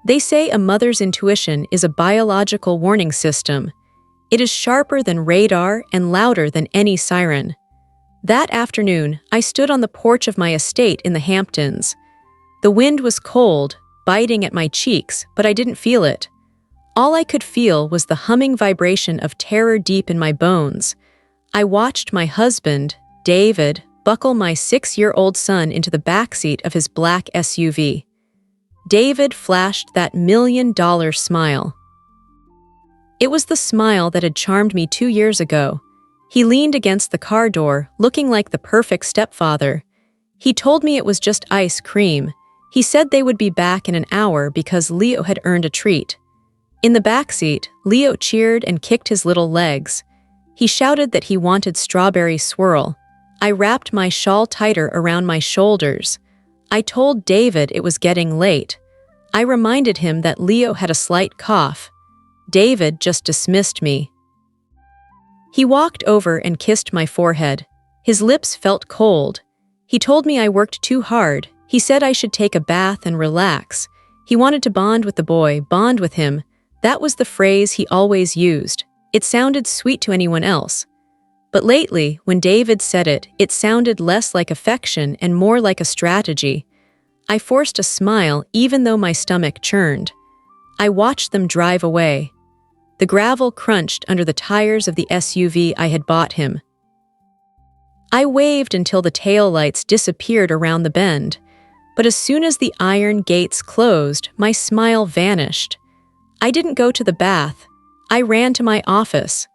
They say a mother's intuition is a biological warning system. It is sharper than radar and louder than any siren. That afternoon, I stood on the porch of my estate in the Hamptons. The wind was cold, biting at my cheeks, but I didn't feel it. All I could feel was the humming vibration of terror deep in my bones. I watched my husband, David, buckle my 6-year-old son into the backseat of his black SUV. David flashed that $1 million smile. It was the smile that had charmed me 2 years ago. He leaned against the car door, looking like the perfect stepfather. He told me it was just ice cream. He said they would be back in an hour because Leo had earned a treat. In the backseat, Leo cheered and kicked his little legs. He shouted that he wanted strawberry swirl. I wrapped my shawl tighter around my shoulders. I told David it was getting late. I reminded him that Leo had a slight cough. David just dismissed me. He walked over and kissed my forehead. His lips felt cold. He told me I worked too hard. He said I should take a bath and relax. He wanted to bond with the boy, bond with him. That was the phrase he always used. It sounded sweet to anyone else. But lately, when David said it, it sounded less like affection and more like a strategy. I forced a smile even though my stomach churned. I watched them drive away. The gravel crunched under the tires of the SUV I had bought him. I waved until the taillights disappeared around the bend, but as soon as the iron gates closed, my smile vanished. I didn't go to the bath. I ran to my office,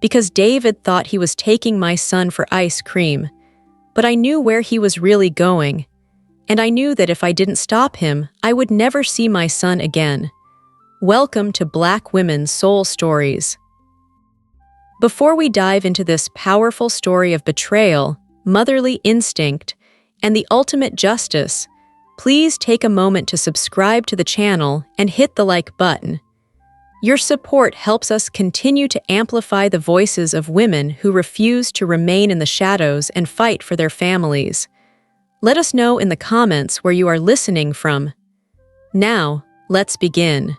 because David thought he was taking my son for ice cream. But I knew where he was really going, and I knew that if I didn't stop him, I would never see my son again. Welcome to Black Women's Soul Stories. Before we dive into this powerful story of betrayal, motherly instinct, and the ultimate justice, please take a moment to subscribe to the channel and hit the like button. Your support helps us continue to amplify the voices of women who refuse to remain in the shadows and fight for their families. Let us know in the comments where you are listening from. Now, let's begin.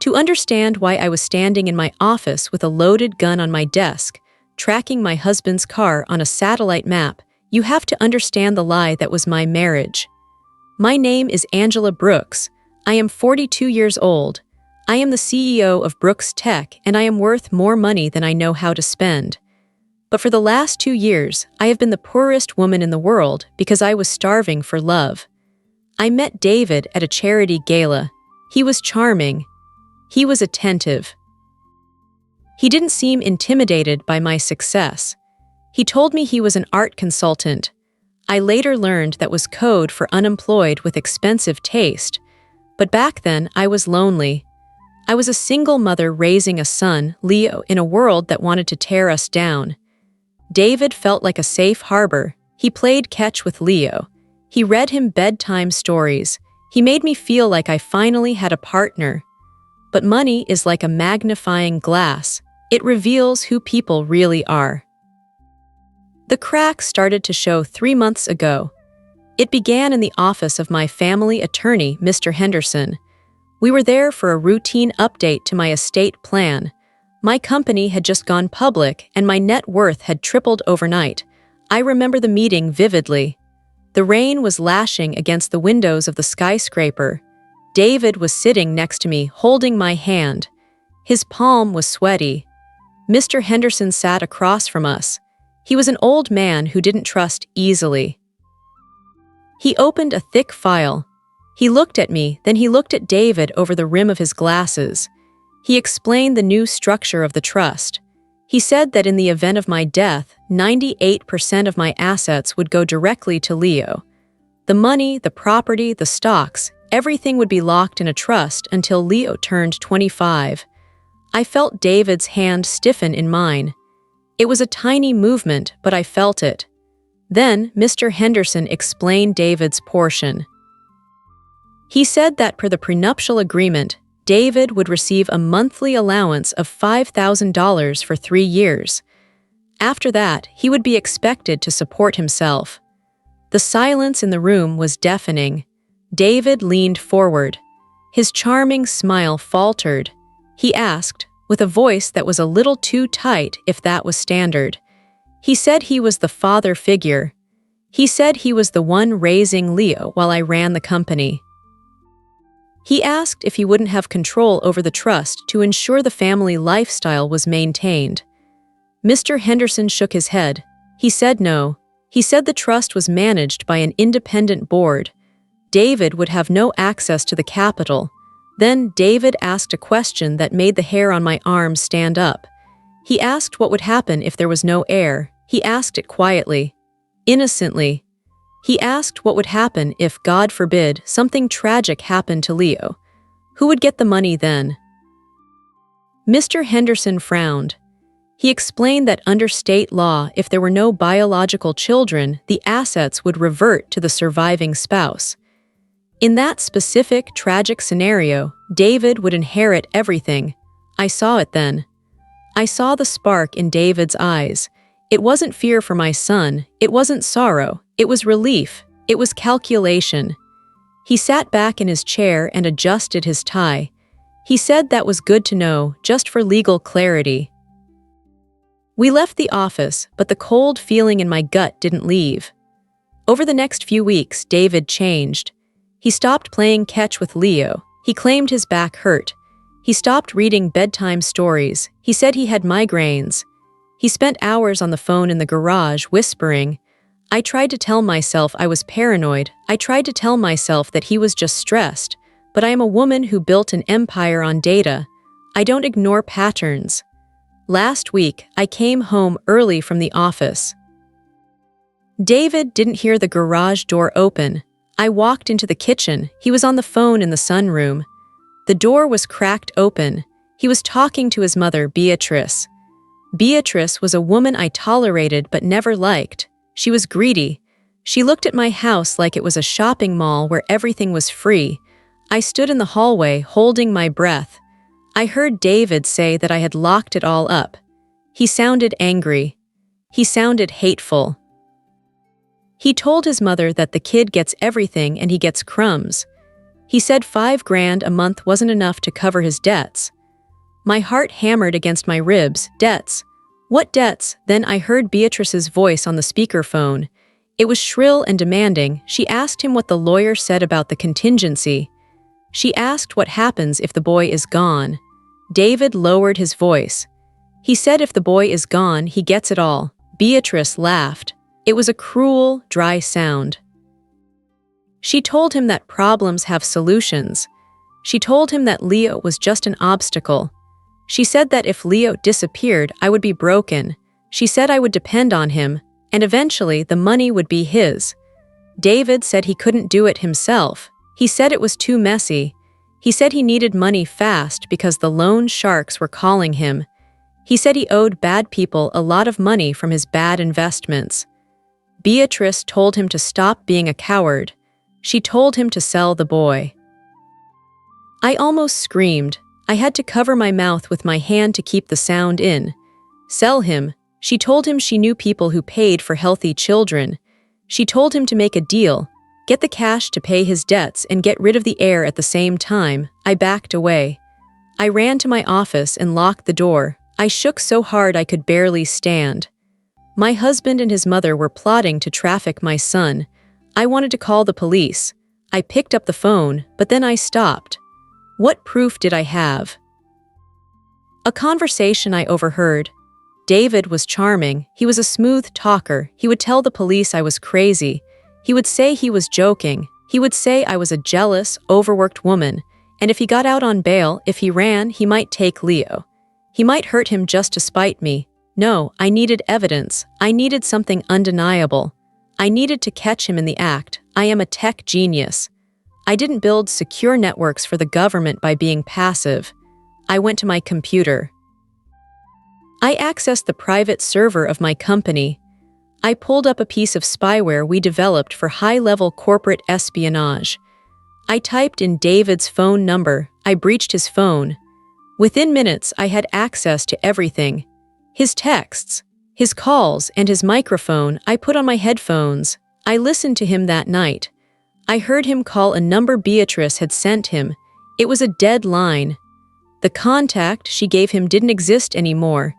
To understand why I was standing in my office with a loaded gun on my desk, tracking my husband's car on a satellite map, you have to understand the lie that was my marriage. My name is Angela Brooks. I am 42 years old. I am the CEO of Brooks Tech, and I am worth more money than I know how to spend. But for the last 2 years, I have been the poorest woman in the world because I was starving for love. I met David at a charity gala. He was charming. He was attentive. He didn't seem intimidated by my success. He told me he was an art consultant. I later learned that was code for unemployed with expensive taste. But back then, I was lonely. I was a single mother raising a son, Leo, in a world that wanted to tear us down. David felt like a safe harbor. He played catch with Leo. He read him bedtime stories. He made me feel like I finally had a partner. But money is like a magnifying glass. It reveals who people really are. The cracks started to show 3 months ago. It began in the office of my family attorney, Mr. Henderson. We were there for a routine update to my estate plan. My company had just gone public, and my net worth had tripled overnight. I remember the meeting vividly. The rain was lashing against the windows of the skyscraper. David was sitting next to me, holding my hand. His palm was sweaty. Mr. Henderson sat across from us. He was an old man who didn't trust easily. He opened a thick file. He looked at me, then he looked at David over the rim of his glasses. He explained the new structure of the trust. He said that in the event of my death, 98% of my assets would go directly to Leo. The money, the property, the stocks, everything would be locked in a trust until Leo turned 25. I felt David's hand stiffen in mine. It was a tiny movement, but I felt it. Then Mr. Henderson explained David's portion. He said that per the prenuptial agreement, David would receive a monthly allowance of $5,000 for 3 years. After that, he would be expected to support himself. The silence in the room was deafening. David leaned forward. His charming smile faltered. He asked, with a voice that was a little too tight if that was standard. He said he was the father figure. He said he was the one raising Leo while I ran the company. He asked if he wouldn't have control over the trust to ensure the family lifestyle was maintained. Mr. Henderson shook his head. He said no. He said the trust was managed by an independent board. David would have no access to the capital. Then David asked a question that made the hair on my arms stand up. He asked what would happen if there was no heir. He asked it quietly, innocently. He asked what would happen if, God forbid, something tragic happened to Leo. Who would get the money then? Mr. Henderson frowned. He explained that under state law, if there were no biological children, the assets would revert to the surviving spouse. In that specific, tragic scenario, David would inherit everything. I saw it then. I saw the spark in David's eyes. It wasn't fear for my son. It wasn't sorrow. It was relief. It was calculation. He sat back in his chair and adjusted his tie. He said that was good to know, just for legal clarity. We left the office, but the cold feeling in my gut didn't leave. Over the next few weeks, David changed. He stopped playing catch with Leo. He claimed his back hurt. He stopped reading bedtime stories. He said he had migraines. He spent hours on the phone in the garage, whispering. I tried to tell myself I was paranoid. I tried to tell myself that he was just stressed. But I am a woman who built an empire on data. I don't ignore patterns. Last week, I came home early from the office. David didn't hear the garage door open. I walked into the kitchen. He was on the phone in the sunroom. The door was cracked open. He was talking to his mother, Beatrice. Beatrice was a woman I tolerated but never liked. She was greedy. She looked at my house like it was a shopping mall where everything was free. I stood in the hallway, holding my breath. I heard David say that I had locked it all up. He sounded angry. He sounded hateful. He told his mother that the kid gets everything and he gets crumbs. He said $5,000 a month wasn't enough to cover his debts. My heart hammered against my ribs. Debts. What debts? Then I heard Beatrice's voice on the speakerphone. It was shrill and demanding. She asked him what the lawyer said about the contingency. She asked what happens if the boy is gone. David lowered his voice. He said if the boy is gone, he gets it all. Beatrice laughed. It was a cruel, dry sound. She told him that problems have solutions. She told him that Leo was just an obstacle. She said that if Leo disappeared, I would be broken. She said I would depend on him, and eventually the money would be his. David said he couldn't do it himself. He said it was too messy. He said he needed money fast because the loan sharks were calling him. He said he owed bad people a lot of money from his bad investments. Beatrice told him to stop being a coward. She told him to sell the boy. I almost screamed. I had to cover my mouth with my hand to keep the sound in. Sell him. She told him she knew people who paid for healthy children. She told him to make a deal, get the cash to pay his debts and get rid of the heir at the same time. I backed away. I ran to my office and locked the door. I shook so hard I could barely stand. My husband and his mother were plotting to traffic my son. I wanted to call the police. I picked up the phone, but then I stopped. What proof did I have? A conversation I overheard. David was charming. He was a smooth talker. He would tell the police I was crazy. He would say he was joking. He would say I was a jealous, overworked woman. And if he got out on bail, if he ran, he might take Leo. He might hurt him just to spite me. No, I needed evidence. I needed something undeniable. I needed to catch him in the act. I am a tech genius. I didn't build secure networks for the government by being passive. I went to my computer. I accessed the private server of my company. I pulled up a piece of spyware we developed for high-level corporate espionage. I typed in David's phone number. I breached his phone. Within minutes, I had access to everything. His texts, his calls, and his microphone. I put on my headphones. I listened to him that night. I heard him call a number Beatrice had sent him. It was a dead line. The contact she gave him didn't exist anymore.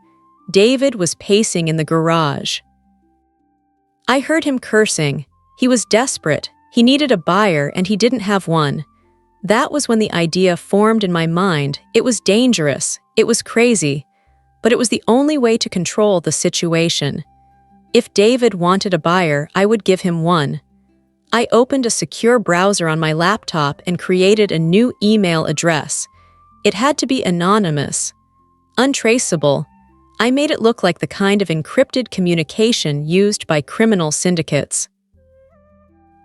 David was pacing in the garage. I heard him cursing. He was desperate. He needed a buyer and he didn't have one. That was when the idea formed in my mind. It was dangerous. It was crazy. But it was the only way to control the situation. If David wanted a buyer, I would give him one. I opened a secure browser on my laptop and created a new email address. It had to be anonymous, untraceable. I made it look like the kind of encrypted communication used by criminal syndicates.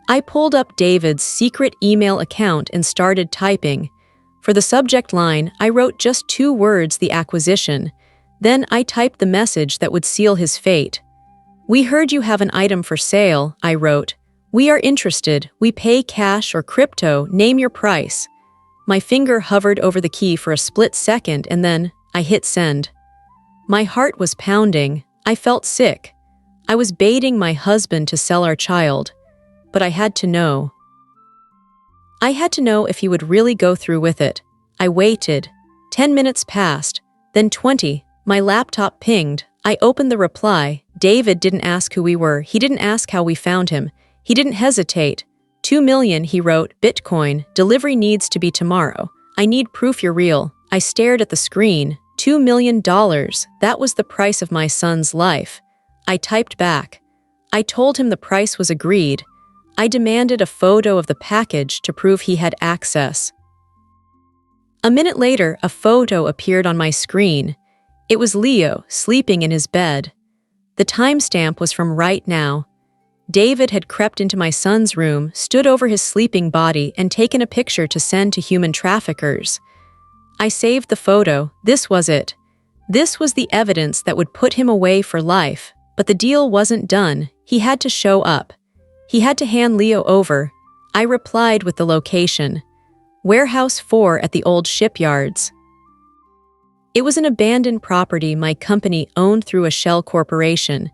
I pulled up David's secret email account and started typing. For the subject line, I wrote just 2 words: the acquisition. Then I typed the message that would seal his fate. "We heard you have an item for sale," I wrote. "We are interested. We pay cash or crypto. Name your price." My finger hovered over the key for a split second and then I hit send. My heart was pounding. I felt sick. I was baiting my husband to sell our child. But I had to know. I had to know if he would really go through with it. I waited. 10 minutes passed, then 20. My laptop pinged. I opened the reply. David didn't ask who we were. He didn't ask how we found him. He didn't hesitate. 2 million, he wrote, Bitcoin. Delivery needs to be tomorrow. I need proof you're real. I stared at the screen. $2 million. That was the price of my son's life. I typed back. I told him the price was agreed. I demanded a photo of the package to prove he had access. A minute later, a photo appeared on my screen. It was Leo, sleeping in his bed. The timestamp was from right now. David had crept into my son's room, stood over his sleeping body, and taken a picture to send to human traffickers. I saved the photo. This was it. This was the evidence that would put him away for life. But the deal wasn't done. He had to show up. He had to hand Leo over. I replied with the location. Warehouse 4 at the old shipyards. It was an abandoned property my company owned through a shell corporation.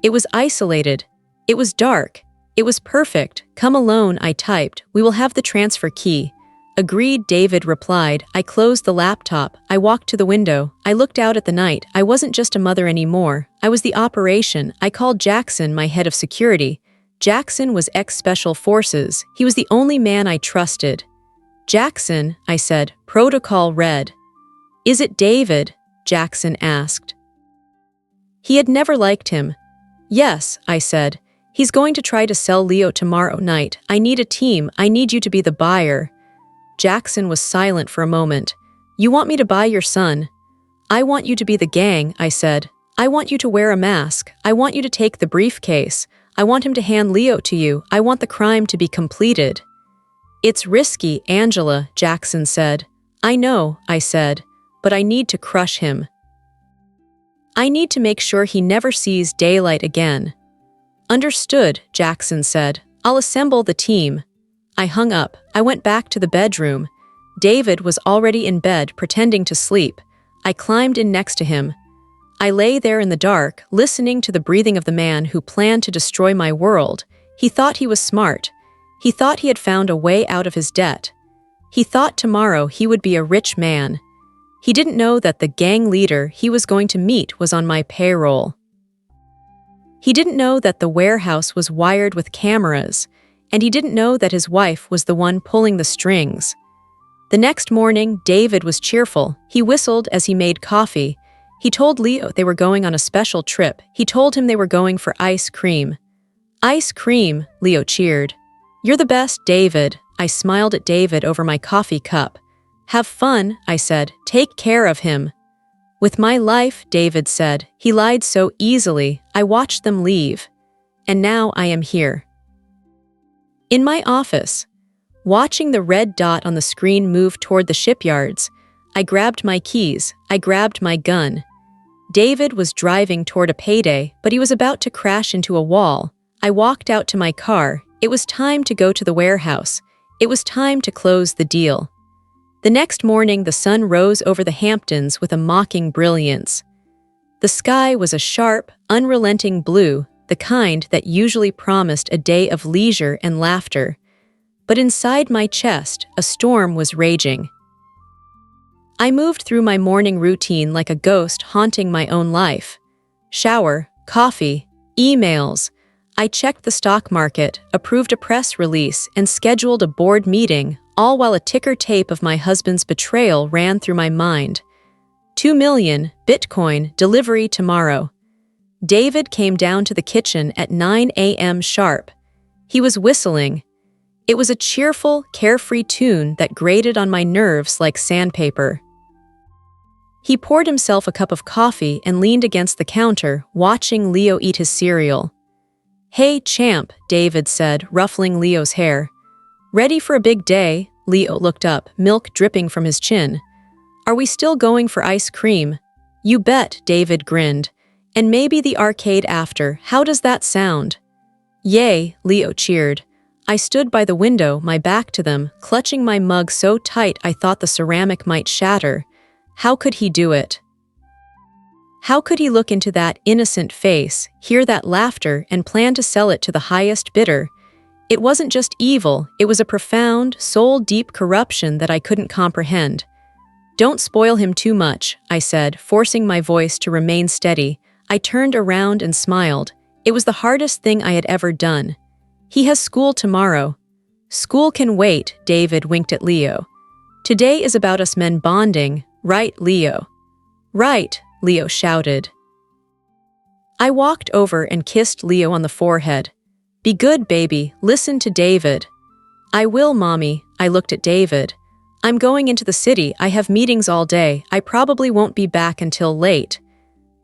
It was isolated. It was dark. It was perfect. Come alone, I typed. We will have the transfer key. Agreed, David replied. I closed the laptop. I walked to the window. I looked out at the night. I wasn't just a mother anymore. I was the operation. I called Jackson, my head of security. Jackson was ex-Special Forces. He was the only man I trusted. Jackson, I said. Protocol red. Is it David? Jackson asked. He had never liked him. Yes, I said. He's going to try to sell Leo tomorrow night. I need a team. I need you to be the buyer. Jackson was silent for a moment. You want me to buy your son? I want you to be the gang, I said. I want you to wear a mask. I want you to take the briefcase. I want him to hand Leo to you. I want the crime to be completed. It's risky, Angela, Jackson said. I know, I said, but I need to crush him. I need to make sure he never sees daylight again. Understood, Jackson said. I'll assemble the team. I hung up. I went back to the bedroom. David was already in bed, pretending to sleep. I climbed in next to him. I lay there in the dark, listening to the breathing of the man who planned to destroy my world. He thought he was smart. He thought he had found a way out of his debt. He thought tomorrow he would be a rich man. He didn't know that the gang leader he was going to meet was on my payroll. He didn't know that the warehouse was wired with cameras, and he didn't know that his wife was the one pulling the strings. The next morning, David was cheerful. He whistled as he made coffee. He told Leo they were going on a special trip. He told him they were going for ice cream. Ice cream, Leo cheered. You're the best, David. I smiled at David over my coffee cup. Have fun, I said. Take care of him. With my life, David said. He lied so easily. I watched them leave. And now I am here. In my office, watching the red dot on the screen move toward the shipyards, I grabbed my keys. I grabbed my gun. David was driving toward a payday, but he was about to crash into a wall. I walked out to my car. It was time to go to the warehouse. It was time to close the deal. The next morning, the sun rose over the Hamptons with a mocking brilliance. The sky was a sharp, unrelenting blue, the kind that usually promised a day of leisure and laughter. but inside my chest, a storm was raging. I moved through my morning routine like a ghost haunting my own life. Shower, coffee, emails. I checked the stock market, approved a press release, and scheduled a board meeting, all while a ticker tape of my husband's betrayal ran through my mind. 2 million, Bitcoin, delivery tomorrow. David came down to the kitchen at 9 a.m. sharp. He was whistling. It was a cheerful, carefree tune that grated on my nerves like sandpaper. He poured himself a cup of coffee and leaned against the counter, watching Leo eat his cereal. "Hey, champ," David said, ruffling Leo's hair. "Ready for a big day?" Leo looked up, milk dripping from his chin. "Are we still going for ice cream?" "You bet," David grinned. "And maybe the arcade after. How does that sound?" "Yay," Leo cheered. I stood by the window, my back to them, clutching my mug so tight I thought the ceramic might shatter. How could he do it? How could he look into that innocent face, hear that laughter, and plan to sell it to the highest bidder? It wasn't just evil, it was a profound, soul-deep corruption that I couldn't comprehend. "Don't spoil him too much," I said, forcing my voice to remain steady. I turned around and smiled. It was the hardest thing I had ever done. "He has school tomorrow." "School can wait," David winked at Leo. "Today is about us men bonding, right, Leo?" "Right," Leo shouted. I walked over and kissed Leo on the forehead. "Be good, baby. Listen to David." "I will, Mommy." I looked at David. "I'm going into the city. I have meetings all day. I probably won't be back until late."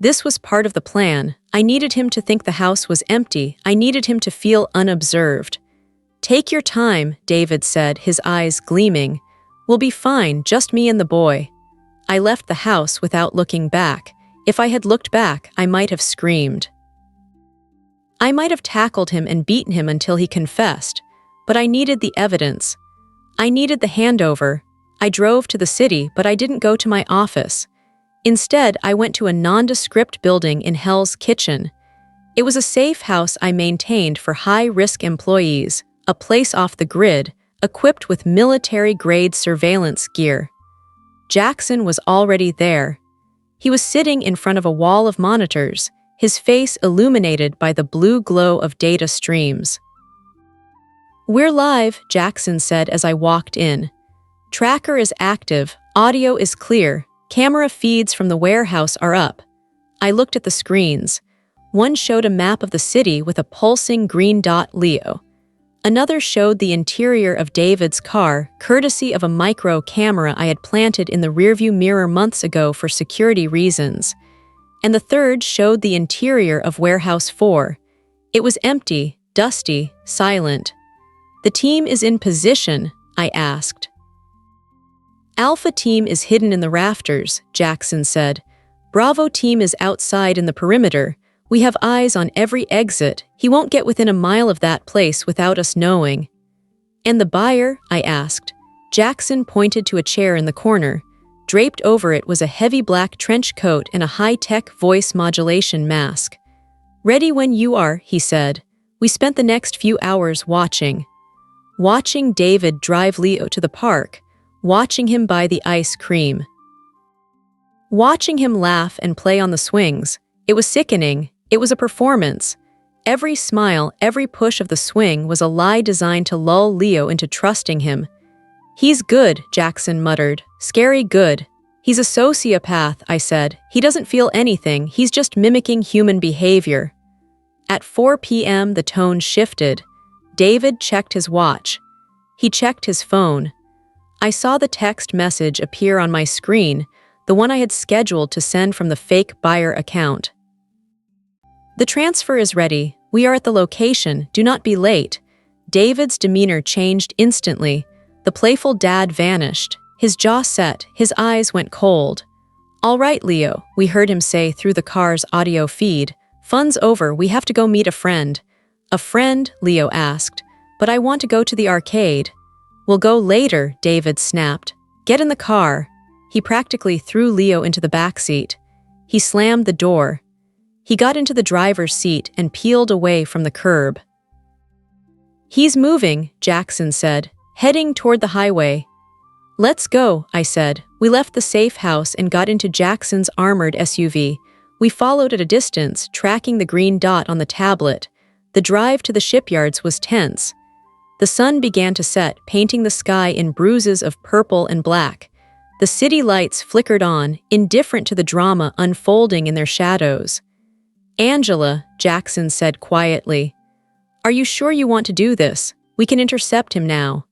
This was part of the plan. I needed him to think the house was empty. I needed him to feel unobserved. "Take your time," David said, his eyes gleaming. "We'll be fine, just me and the boy." I left the house without looking back. If I had looked back, I might have screamed. I might have tackled him and beaten him until he confessed. But I needed the evidence. I needed the handover. I drove to the city, but I didn't go to my office. Instead, I went to a nondescript building in Hell's Kitchen. It was a safe house I maintained for high-risk employees, a place off the grid, equipped with military-grade surveillance gear. Jackson was already there. He was sitting in front of a wall of monitors, his face illuminated by the blue glow of data streams. "We're live," Jackson said as I walked in. "Tracker is active, audio is clear, camera feeds from the warehouse are up." I looked at the screens. One showed a map of the city with a pulsing green dot, Leo. Another showed the interior of David's car, courtesy of a micro camera I had planted in the rearview mirror months ago for security reasons. And the third showed the interior of Warehouse 4. It was empty, dusty, silent. "The team is in position," I asked. "Alpha team is hidden in the rafters," Jackson said. "Bravo team is outside in the perimeter. We have eyes on every exit. He won't get within a mile of that place without us knowing." "And the buyer?" I asked. Jackson pointed to a chair in the corner. Draped over it was a heavy black trench coat and a high-tech voice modulation mask. "Ready when you are," he said. We spent the next few hours watching. Watching David drive Leo to the park. Watching him buy the ice cream. Watching him laugh and play on the swings. It was sickening. It was a performance. Every smile, every push of the swing was a lie designed to lull Leo into trusting him. "He's good," Jackson muttered. "Scary good." "He's a sociopath," I said. "He doesn't feel anything. He's just mimicking human behavior." At 4 p.m., the tone shifted. David checked his watch. He checked his phone. I saw the text message appear on my screen, the one I had scheduled to send from the fake buyer account. "The transfer is ready. We are at the location. Do not be late." David's demeanor changed instantly. The playful dad vanished. His jaw set. His eyes went cold. "All right, Leo," we heard him say through the car's audio feed. "Fun's over. We have to go meet a friend." "A friend?" Leo asked. "But I want to go to the arcade." "We'll go later," David snapped. "Get in the car." He practically threw Leo into the backseat. He slammed the door. He got into the driver's seat and peeled away from the curb. "He's moving," Jackson said. heading toward the highway. "Let's go," I said. We left the safe house and got into Jackson's armored SUV. We followed at a distance, tracking the green dot on the tablet. The drive to the shipyards was tense. The sun began to set, painting the sky in bruises of purple and black. The city lights flickered on, indifferent to the drama unfolding in their shadows. "Angela," Jackson said quietly, "are you sure you want to do this? We can intercept him now.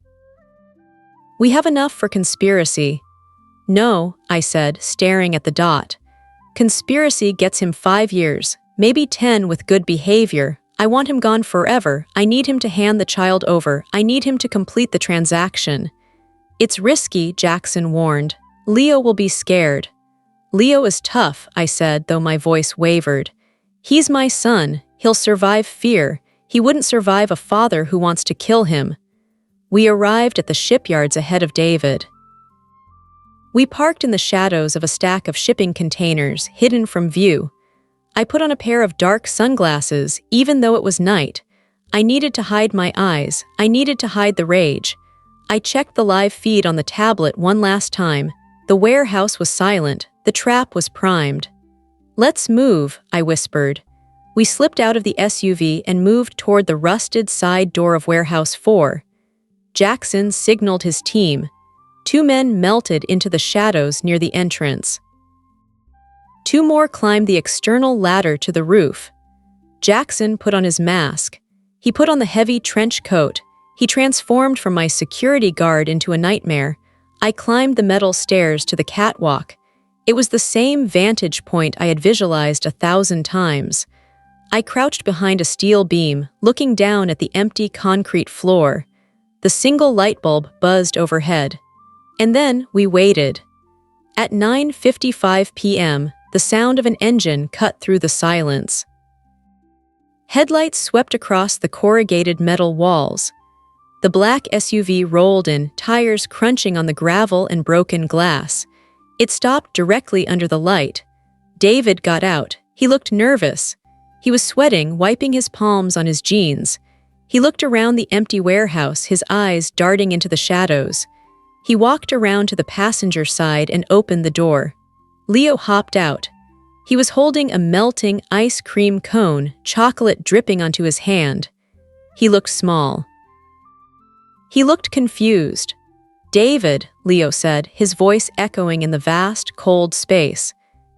We have enough for conspiracy." "No," I said, staring at the dot. "Conspiracy gets him 5 years, maybe 10 with good behavior. I want him gone forever. I need him to hand the child over. I need him to complete the transaction." "It's risky," Jackson warned. "Leo will be scared." "Leo is tough," I said, though my voice wavered. "He's my son. He'll survive fear. He wouldn't survive a father who wants to kill him." We arrived at the shipyards ahead of David. We parked in the shadows of a stack of shipping containers, hidden from view. I put on a pair of dark sunglasses, even though it was night. I needed to hide my eyes. I needed to hide the rage. I checked the live feed on the tablet one last time. The warehouse was silent. The trap was primed. "Let's move," I whispered. We slipped out of the SUV and moved toward the rusted side door of Warehouse 4. Jackson signaled his team. 2 men melted into the shadows near the entrance. 2 more climbed the external ladder to the roof. Jackson put on his mask. He put on the heavy trench coat. He transformed from my security guard into a nightmare. I climbed the metal stairs to the catwalk. It was the same vantage point I had visualized 1,000 times. I crouched behind a steel beam, looking down at the empty concrete floor. The single light bulb buzzed overhead. And then we waited. At 9:55 p.m., the sound of an engine cut through the silence. Headlights swept across the corrugated metal walls. The black SUV rolled in, tires crunching on the gravel and broken glass. It stopped directly under the light. David got out. He looked nervous. He was sweating, wiping his palms on his jeans. He looked around the empty warehouse, his eyes darting into the shadows. He walked around to the passenger side and opened the door. Leo hopped out. He was holding a melting ice cream cone, chocolate dripping onto his hand. He looked small. He looked confused. "David," Leo said, his voice echoing in the vast, cold space.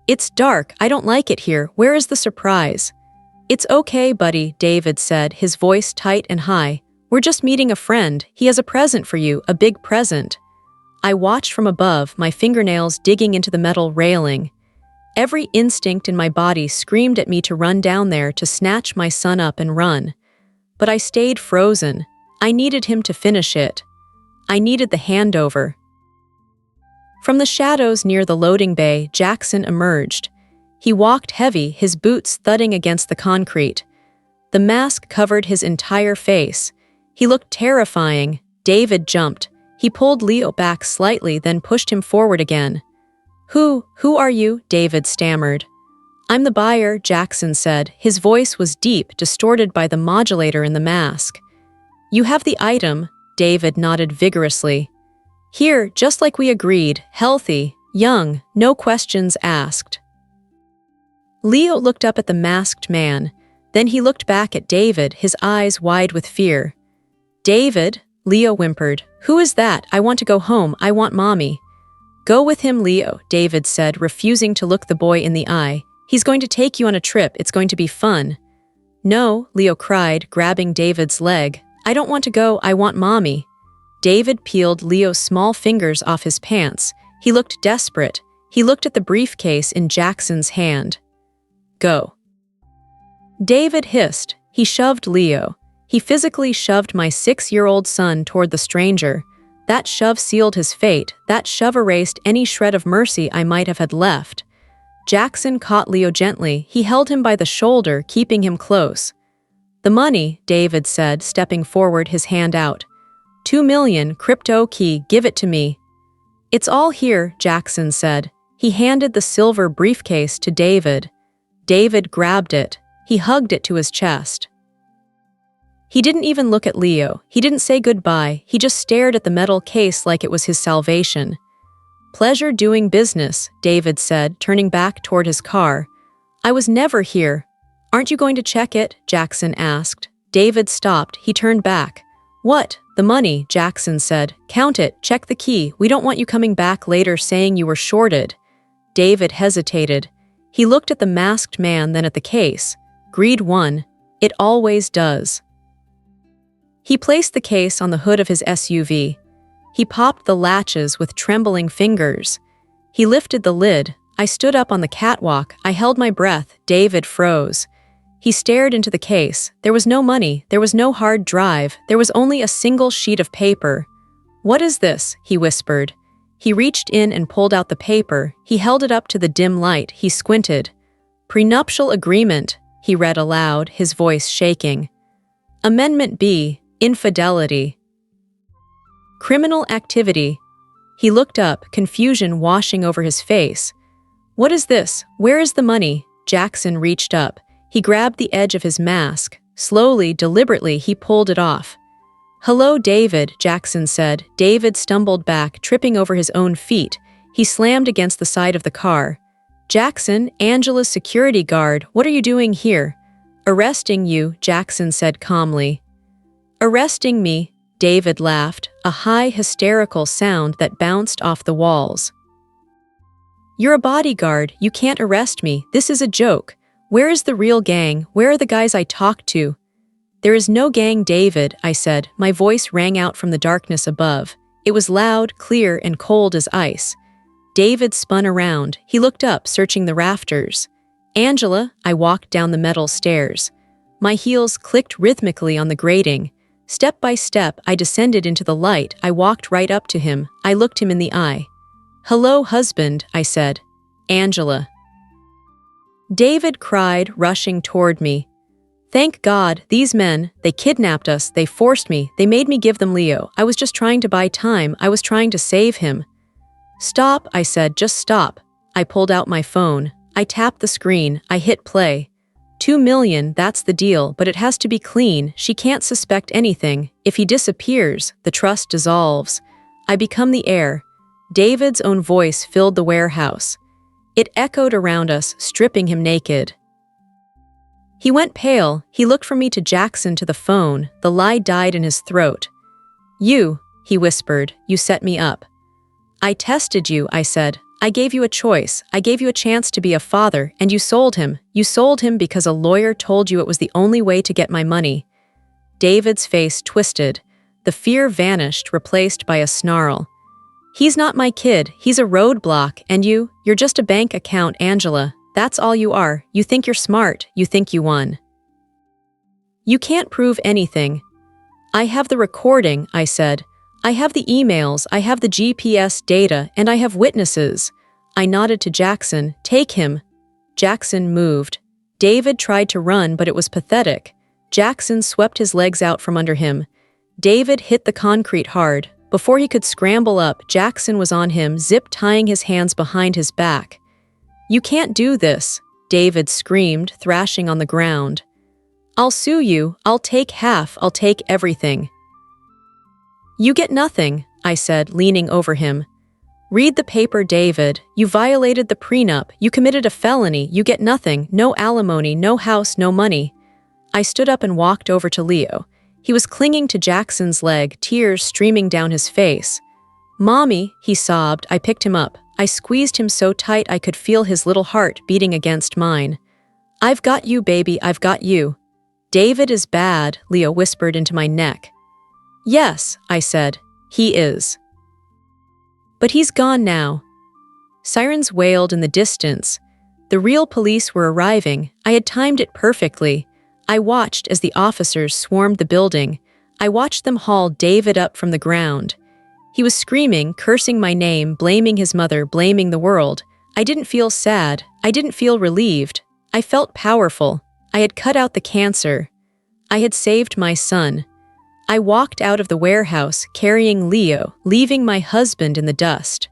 "It's dark. I don't like it here. Where is the surprise?" "It's okay, buddy," David said, his voice tight and high. "We're just meeting a friend. He has a present for you, a big present." I watched from above, my fingernails digging into the metal railing. Every instinct in my body screamed at me to run down there, to snatch my son up and run. But I stayed frozen. I needed him to finish it. I needed the handover. From the shadows near the loading bay, Jackson emerged. He walked heavy, his boots thudding against the concrete. The mask covered his entire face. He looked terrifying. David jumped. He pulled Leo back slightly, then pushed him forward again. Who are you?" David stammered. "I'm the buyer," Jackson said. His voice was deep, distorted by the modulator in the mask. "You have the item," David nodded vigorously. "Here, just like we agreed, healthy, young, no questions asked." Leo looked up at the masked man. Then he looked back at David, his eyes wide with fear. "David," Leo whimpered. "Who is that? I want to go home. I want mommy." "Go with him, Leo," David said, refusing to look the boy in the eye. "He's going to take you on a trip. It's going to be fun." "No," Leo cried, grabbing David's leg. "I don't want to go. I want mommy." David peeled Leo's small fingers off his pants. He looked desperate. He looked at the briefcase in Jackson's hand. "Go." David hissed. He shoved Leo. He physically shoved my 6-year-old son toward the stranger. That shove sealed his fate. That shove erased any shred of mercy I might have had left. Jackson caught Leo gently. He held him by the shoulder, keeping him close. "The money," David said, stepping forward, his hand out. $2 million, crypto key, give it to me." "It's all here," Jackson said. He handed the silver briefcase to David. David grabbed it. He hugged it to his chest. He didn't even look at Leo. He didn't say goodbye. He just stared at the metal case like it was his salvation. "Pleasure doing business," David said, turning back toward his car. "I was never here." "Aren't you going to check it?" Jackson asked. David stopped. He turned back. "What? The money," Jackson said. "Count it. Check the key. We don't want you coming back later saying you were shorted." David hesitated. He looked at the masked man, then at the case. Greed won. It always does. He placed the case on the hood of his SUV. He popped the latches with trembling fingers. He lifted the lid. I stood up on the catwalk. I held my breath. David froze. He stared into the case. There was no money. There was no hard drive. There was only a single sheet of paper. "What is this?" he whispered. He reached in and pulled out the paper. He held it up to the dim light. He squinted. "Prenuptial agreement," he read aloud, his voice shaking. "Amendment B, infidelity. Criminal activity." He looked up, confusion washing over his face. "What is this? Where is the money?" Jackson reached up. He grabbed the edge of his mask. Slowly, deliberately, he pulled it off. "Hello, David," Jackson said. David stumbled back, tripping over his own feet. He slammed against the side of the car. "Jackson, Angela's security guard, what are you doing here?" "Arresting you," Jackson said calmly. "Arresting me?" David laughed, a high, hysterical sound that bounced off the walls. "You're a bodyguard. You can't arrest me. This is a joke. Where is the real gang? Where are the guys I talked to?" "There is no gang, David," I said. My voice rang out from the darkness above. It was loud, clear, and cold as ice. David spun around. He looked up, searching the rafters. "Angela," I walked down the metal stairs. My heels clicked rhythmically on the grating. Step by step, I descended into the light. I walked right up to him. I looked him in the eye. "Hello, husband," I said. "Angela." David cried, rushing toward me. "Thank God, these men, they kidnapped us, they forced me, they made me give them Leo. I was just trying to buy time, I was trying to save him." "Stop," I said, "just stop." I pulled out my phone. I tapped the screen. I hit play. 2 million, that's the deal, but it has to be clean. She can't suspect anything. If he disappears, the trust dissolves. I become the heir. David's own voice filled the warehouse. It echoed around us, stripping him naked. He went pale. He looked from me to Jackson to the phone. The lie died in his throat. "You," he whispered, "you set me up." "I tested you," I said. "I gave you a choice. I gave you a chance to be a father, and you sold him. You sold him because a lawyer told you it was the only way to get my money." David's face twisted. The fear vanished, replaced by a snarl. "He's not my kid. He's a roadblock, and you're just a bank account, Angela. That's all you are. You think you're smart. You think you won. You can't prove anything." "I have the recording," I said. "I have the emails, I have the GPS data, and I have witnesses." I nodded to Jackson. "Take him." Jackson moved. David tried to run, but it was pathetic. Jackson swept his legs out from under him. David hit the concrete hard. Before he could scramble up, Jackson was on him, zip-tying his hands behind his back. "You can't do this," David screamed, thrashing on the ground. "I'll sue you. I'll take half. I'll take everything." "You get nothing," I said, leaning over him. "Read the paper, David. You violated the prenup. You committed a felony. You get nothing. No alimony, no house, no money." I stood up and walked over to Leo. He was clinging to Jackson's leg, tears streaming down his face. "Mommy," he sobbed. I picked him up. I squeezed him so tight I could feel his little heart beating against mine. "I've got you, baby. I've got you." "David is bad," Leo whispered into my neck. "Yes," I said. "He is. But he's gone now." Sirens wailed in the distance. The real police were arriving. I had timed it perfectly. I watched as the officers swarmed the building. I watched them haul David up from the ground. He was screaming, cursing my name, blaming his mother, blaming the world. I didn't feel sad. I didn't feel relieved. I felt powerful. I had cut out the cancer. I had saved my son. I walked out of the warehouse, carrying Leo, leaving my husband in the dust.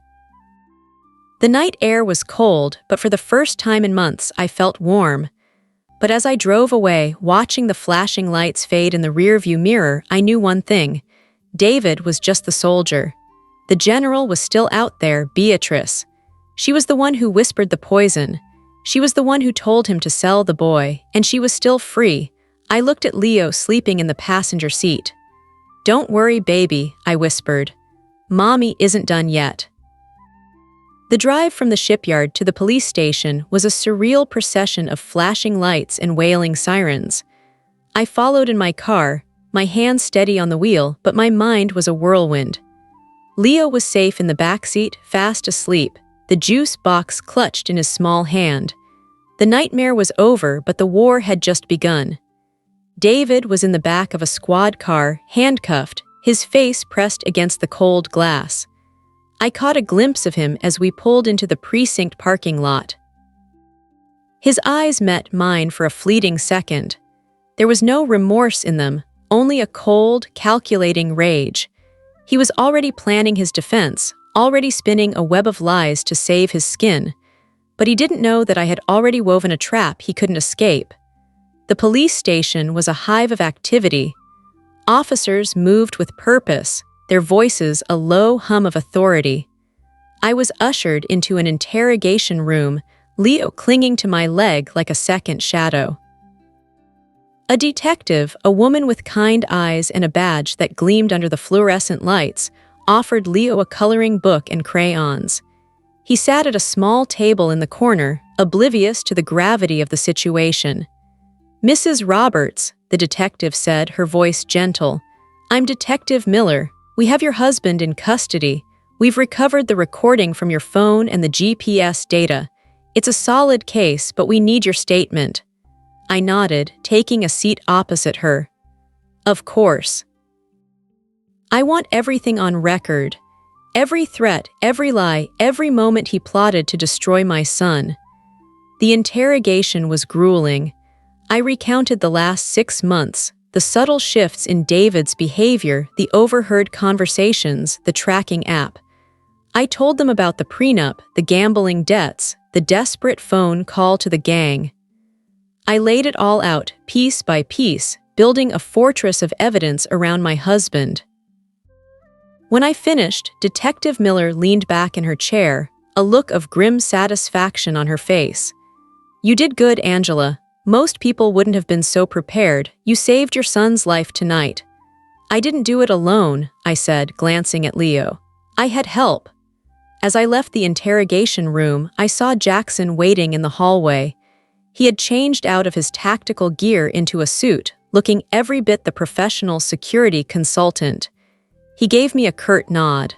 The night air was cold, but for the first time in months I felt warm. But as I drove away, watching the flashing lights fade in the rearview mirror, I knew one thing. David was just the soldier. The general was still out there, Beatrice. She was the one who whispered the poison. She was the one who told him to sell the boy, and she was still free. I looked at Leo sleeping in the passenger seat. "Don't worry, baby," I whispered. "Mommy isn't done yet." The drive from the shipyard to the police station was a surreal procession of flashing lights and wailing sirens. I followed in my car, my hands steady on the wheel, but my mind was a whirlwind. Leo was safe in the back seat, fast asleep, the juice box clutched in his small hand. The nightmare was over, but the war had just begun. David was in the back of a squad car, handcuffed, his face pressed against the cold glass. I caught a glimpse of him as we pulled into the precinct parking lot. His eyes met mine for a fleeting second. There was no remorse in them, only a cold, calculating rage. He was already planning his defense, already spinning a web of lies to save his skin. But he didn't know that I had already woven a trap he couldn't escape. The police station was a hive of activity. Officers moved with purpose, their voices a low hum of authority. I was ushered into an interrogation room, Leo clinging to my leg like a second shadow. A detective, a woman with kind eyes and a badge that gleamed under the fluorescent lights, offered Leo a coloring book and crayons. He sat at a small table in the corner, oblivious to the gravity of the situation. "Mrs. Roberts," the detective said, her voice gentle. "I'm Detective Miller. We have your husband in custody. We've recovered the recording from your phone and the GPS data. It's a solid case, but we need your statement." I nodded, taking a seat opposite her. "Of course. I want everything on record. Every threat, every lie, every moment he plotted to destroy my son." The interrogation was grueling. I recounted the last 6 months, the subtle shifts in David's behavior, the overheard conversations, the tracking app. I told them about the prenup, the gambling debts, the desperate phone call to the gang. I laid it all out, piece by piece, building a fortress of evidence around my husband. When I finished, Detective Miller leaned back in her chair, a look of grim satisfaction on her face. "You did good, Angela. Most people wouldn't have been so prepared. You saved your son's life tonight." "I didn't do it alone," I said, glancing at Leo. "I had help." As I left the interrogation room, I saw Jackson waiting in the hallway. He had changed out of his tactical gear into a suit, looking every bit the professional security consultant. He gave me a curt nod.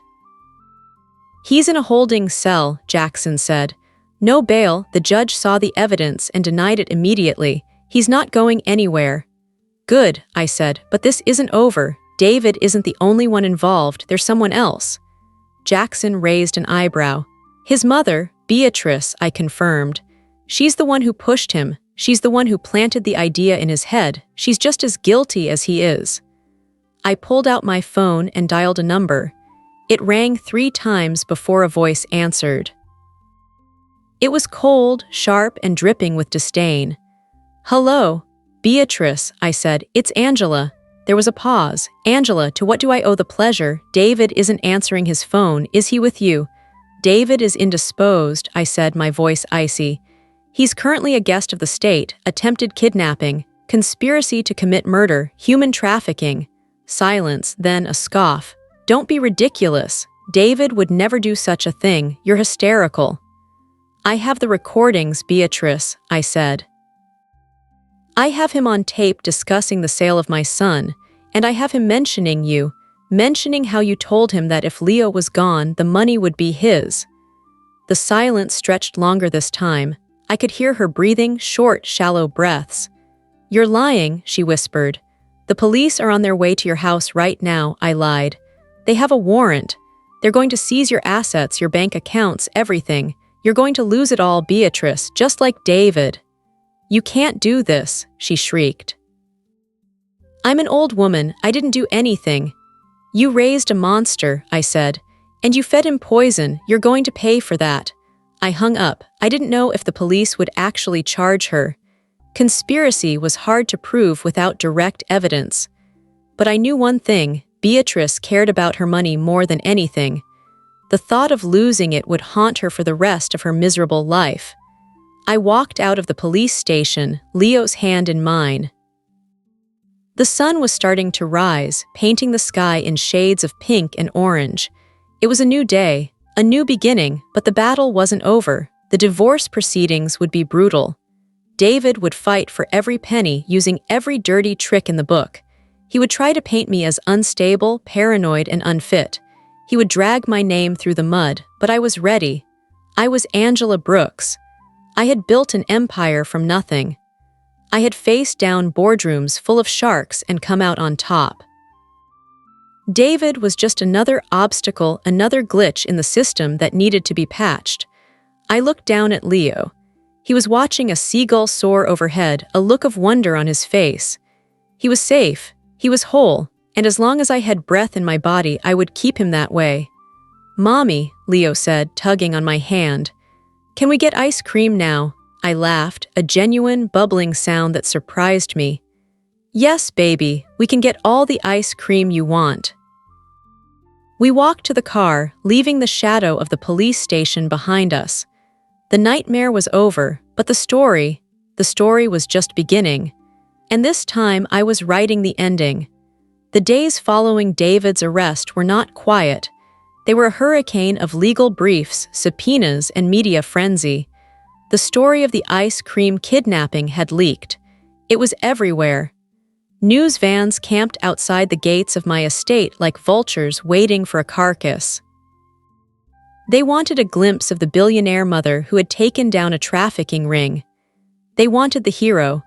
"He's in a holding cell," Jackson said. "No bail. The judge saw the evidence and denied it immediately. He's not going anywhere." "Good," I said, "but this isn't over. David isn't the only one involved. There's someone else." Jackson raised an eyebrow. "His mother, Beatrice," I confirmed. "She's the one who pushed him. She's the one who planted the idea in his head. She's just as guilty as he is." I pulled out my phone and dialed a number. It rang 3 times before a voice answered. It was cold, sharp, and dripping with disdain. "Hello, Beatrice," I said. "It's Angela." There was a pause. "Angela, to what do I owe the pleasure? David isn't answering his phone. Is he with you?" "David is indisposed," I said, my voice icy. "He's currently a guest of the state, attempted kidnapping, conspiracy to commit murder, human trafficking." Silence, then a scoff. "Don't be ridiculous. David would never do such a thing. You're hysterical." "I have the recordings, Beatrice," I said. "I have him on tape discussing the sale of my son, and I have him mentioning you, mentioning how you told him that if Leo was gone, the money would be his." The silence stretched longer this time. I could hear her breathing short, shallow breaths. "You're lying," she whispered. "The police are on their way to your house right now," I lied. "They have a warrant. They're going to seize your assets, your bank accounts, everything. You're going to lose it all, Beatrice, just like David." "You can't do this," she shrieked. "I'm an old woman. I didn't do anything." "You raised a monster," I said. "And you fed him poison. You're going to pay for that." I hung up. I didn't know if the police would actually charge her. Conspiracy was hard to prove without direct evidence. But I knew one thing: Beatrice cared about her money more than anything. The thought of losing it would haunt her for the rest of her miserable life. I walked out of the police station, Leo's hand in mine. The sun was starting to rise, painting the sky in shades of pink and orange. It was a new day, a new beginning, but the battle wasn't over. The divorce proceedings would be brutal. David would fight for every penny, using every dirty trick in the book. He would try to paint me as unstable, paranoid, and unfit. He would drag my name through the mud, but I was ready. I was Angela Brooks. I had built an empire from nothing. I had faced down boardrooms full of sharks and come out on top. David was just another obstacle, another glitch in the system that needed to be patched. I looked down at Leo. He was watching a seagull soar overhead, a look of wonder on his face. He was safe, he was whole, and as long as I had breath in my body, I would keep him that way. "Mommy," Leo said, tugging on my hand. "Can we get ice cream now?" I laughed, a genuine, bubbling sound that surprised me. "Yes, baby, we can get all the ice cream you want." We walked to the car, leaving the shadow of the police station behind us. The nightmare was over, but the story was just beginning. And this time I was writing the ending. The days following David's arrest were not quiet. They were a hurricane of legal briefs, subpoenas, and media frenzy. The story of the ice cream kidnapping had leaked. It was everywhere. News vans camped outside the gates of my estate like vultures waiting for a carcass. They wanted a glimpse of the billionaire mother who had taken down a trafficking ring. They wanted the hero.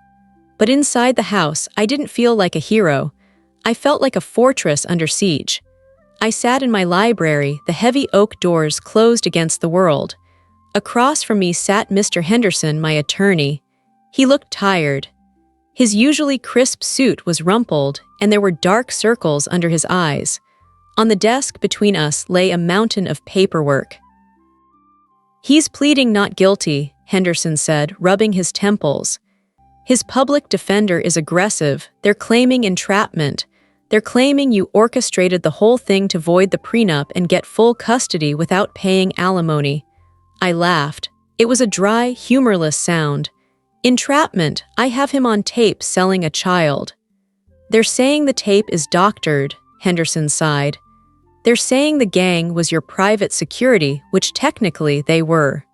But inside the house, I didn't feel like a hero. I felt like a fortress under siege. I sat in my library, the heavy oak doors closed against the world. Across from me sat Mr. Henderson, my attorney. He looked tired. His usually crisp suit was rumpled, and there were dark circles under his eyes. On the desk between us lay a mountain of paperwork. "He's pleading not guilty," Henderson said, rubbing his temples. "His public defender is aggressive. They're claiming entrapment. They're claiming you orchestrated the whole thing to void the prenup and get full custody without paying alimony." I laughed. It was a dry, humorless sound. "Entrapment, I have him on tape selling a child." "They're saying the tape is doctored," Henderson sighed. "They're saying the gang was your private security, which technically they were.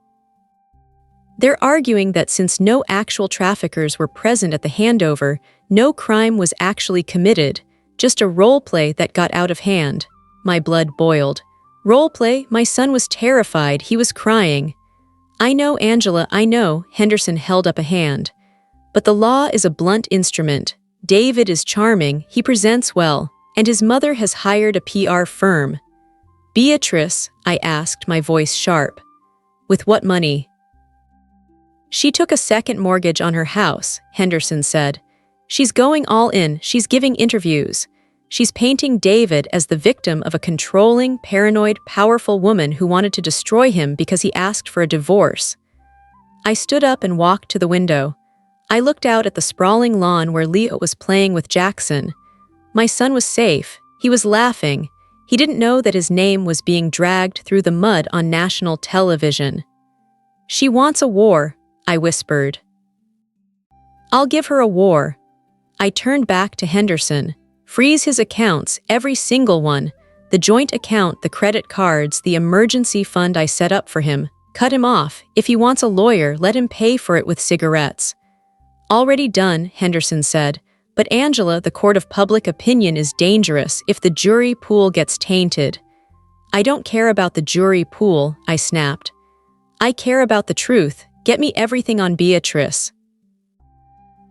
They're arguing that since no actual traffickers were present at the handover, no crime was actually committed, just a role play that got out of hand." My blood boiled. "Role play? My son was terrified. He was crying." "I know, Angela, I know," Henderson held up a hand. "But the law is a blunt instrument. David is charming, he presents well, and his mother has hired a PR firm." "Beatrice," I asked, my voice sharp. "With what money?" "She took a second mortgage on her house," Henderson said. "She's going all in, she's giving interviews. She's painting David as the victim of a controlling, paranoid, powerful woman who wanted to destroy him because he asked for a divorce." I stood up and walked to the window. I looked out at the sprawling lawn where Leo was playing with Jackson. My son was safe. He was laughing. He didn't know that his name was being dragged through the mud on national television. "She wants a war," I whispered. "I'll give her a war." I turned back to Henderson. "Freeze his accounts, every single one. The joint account, the credit cards, the emergency fund I set up for him. Cut him off. If he wants a lawyer, let him pay for it with cigarettes." "Already done," Henderson said. "But Angela, the court of public opinion is dangerous if the jury pool gets tainted." "I don't care about the jury pool," I snapped. "I care about the truth. Get me everything on Beatrice.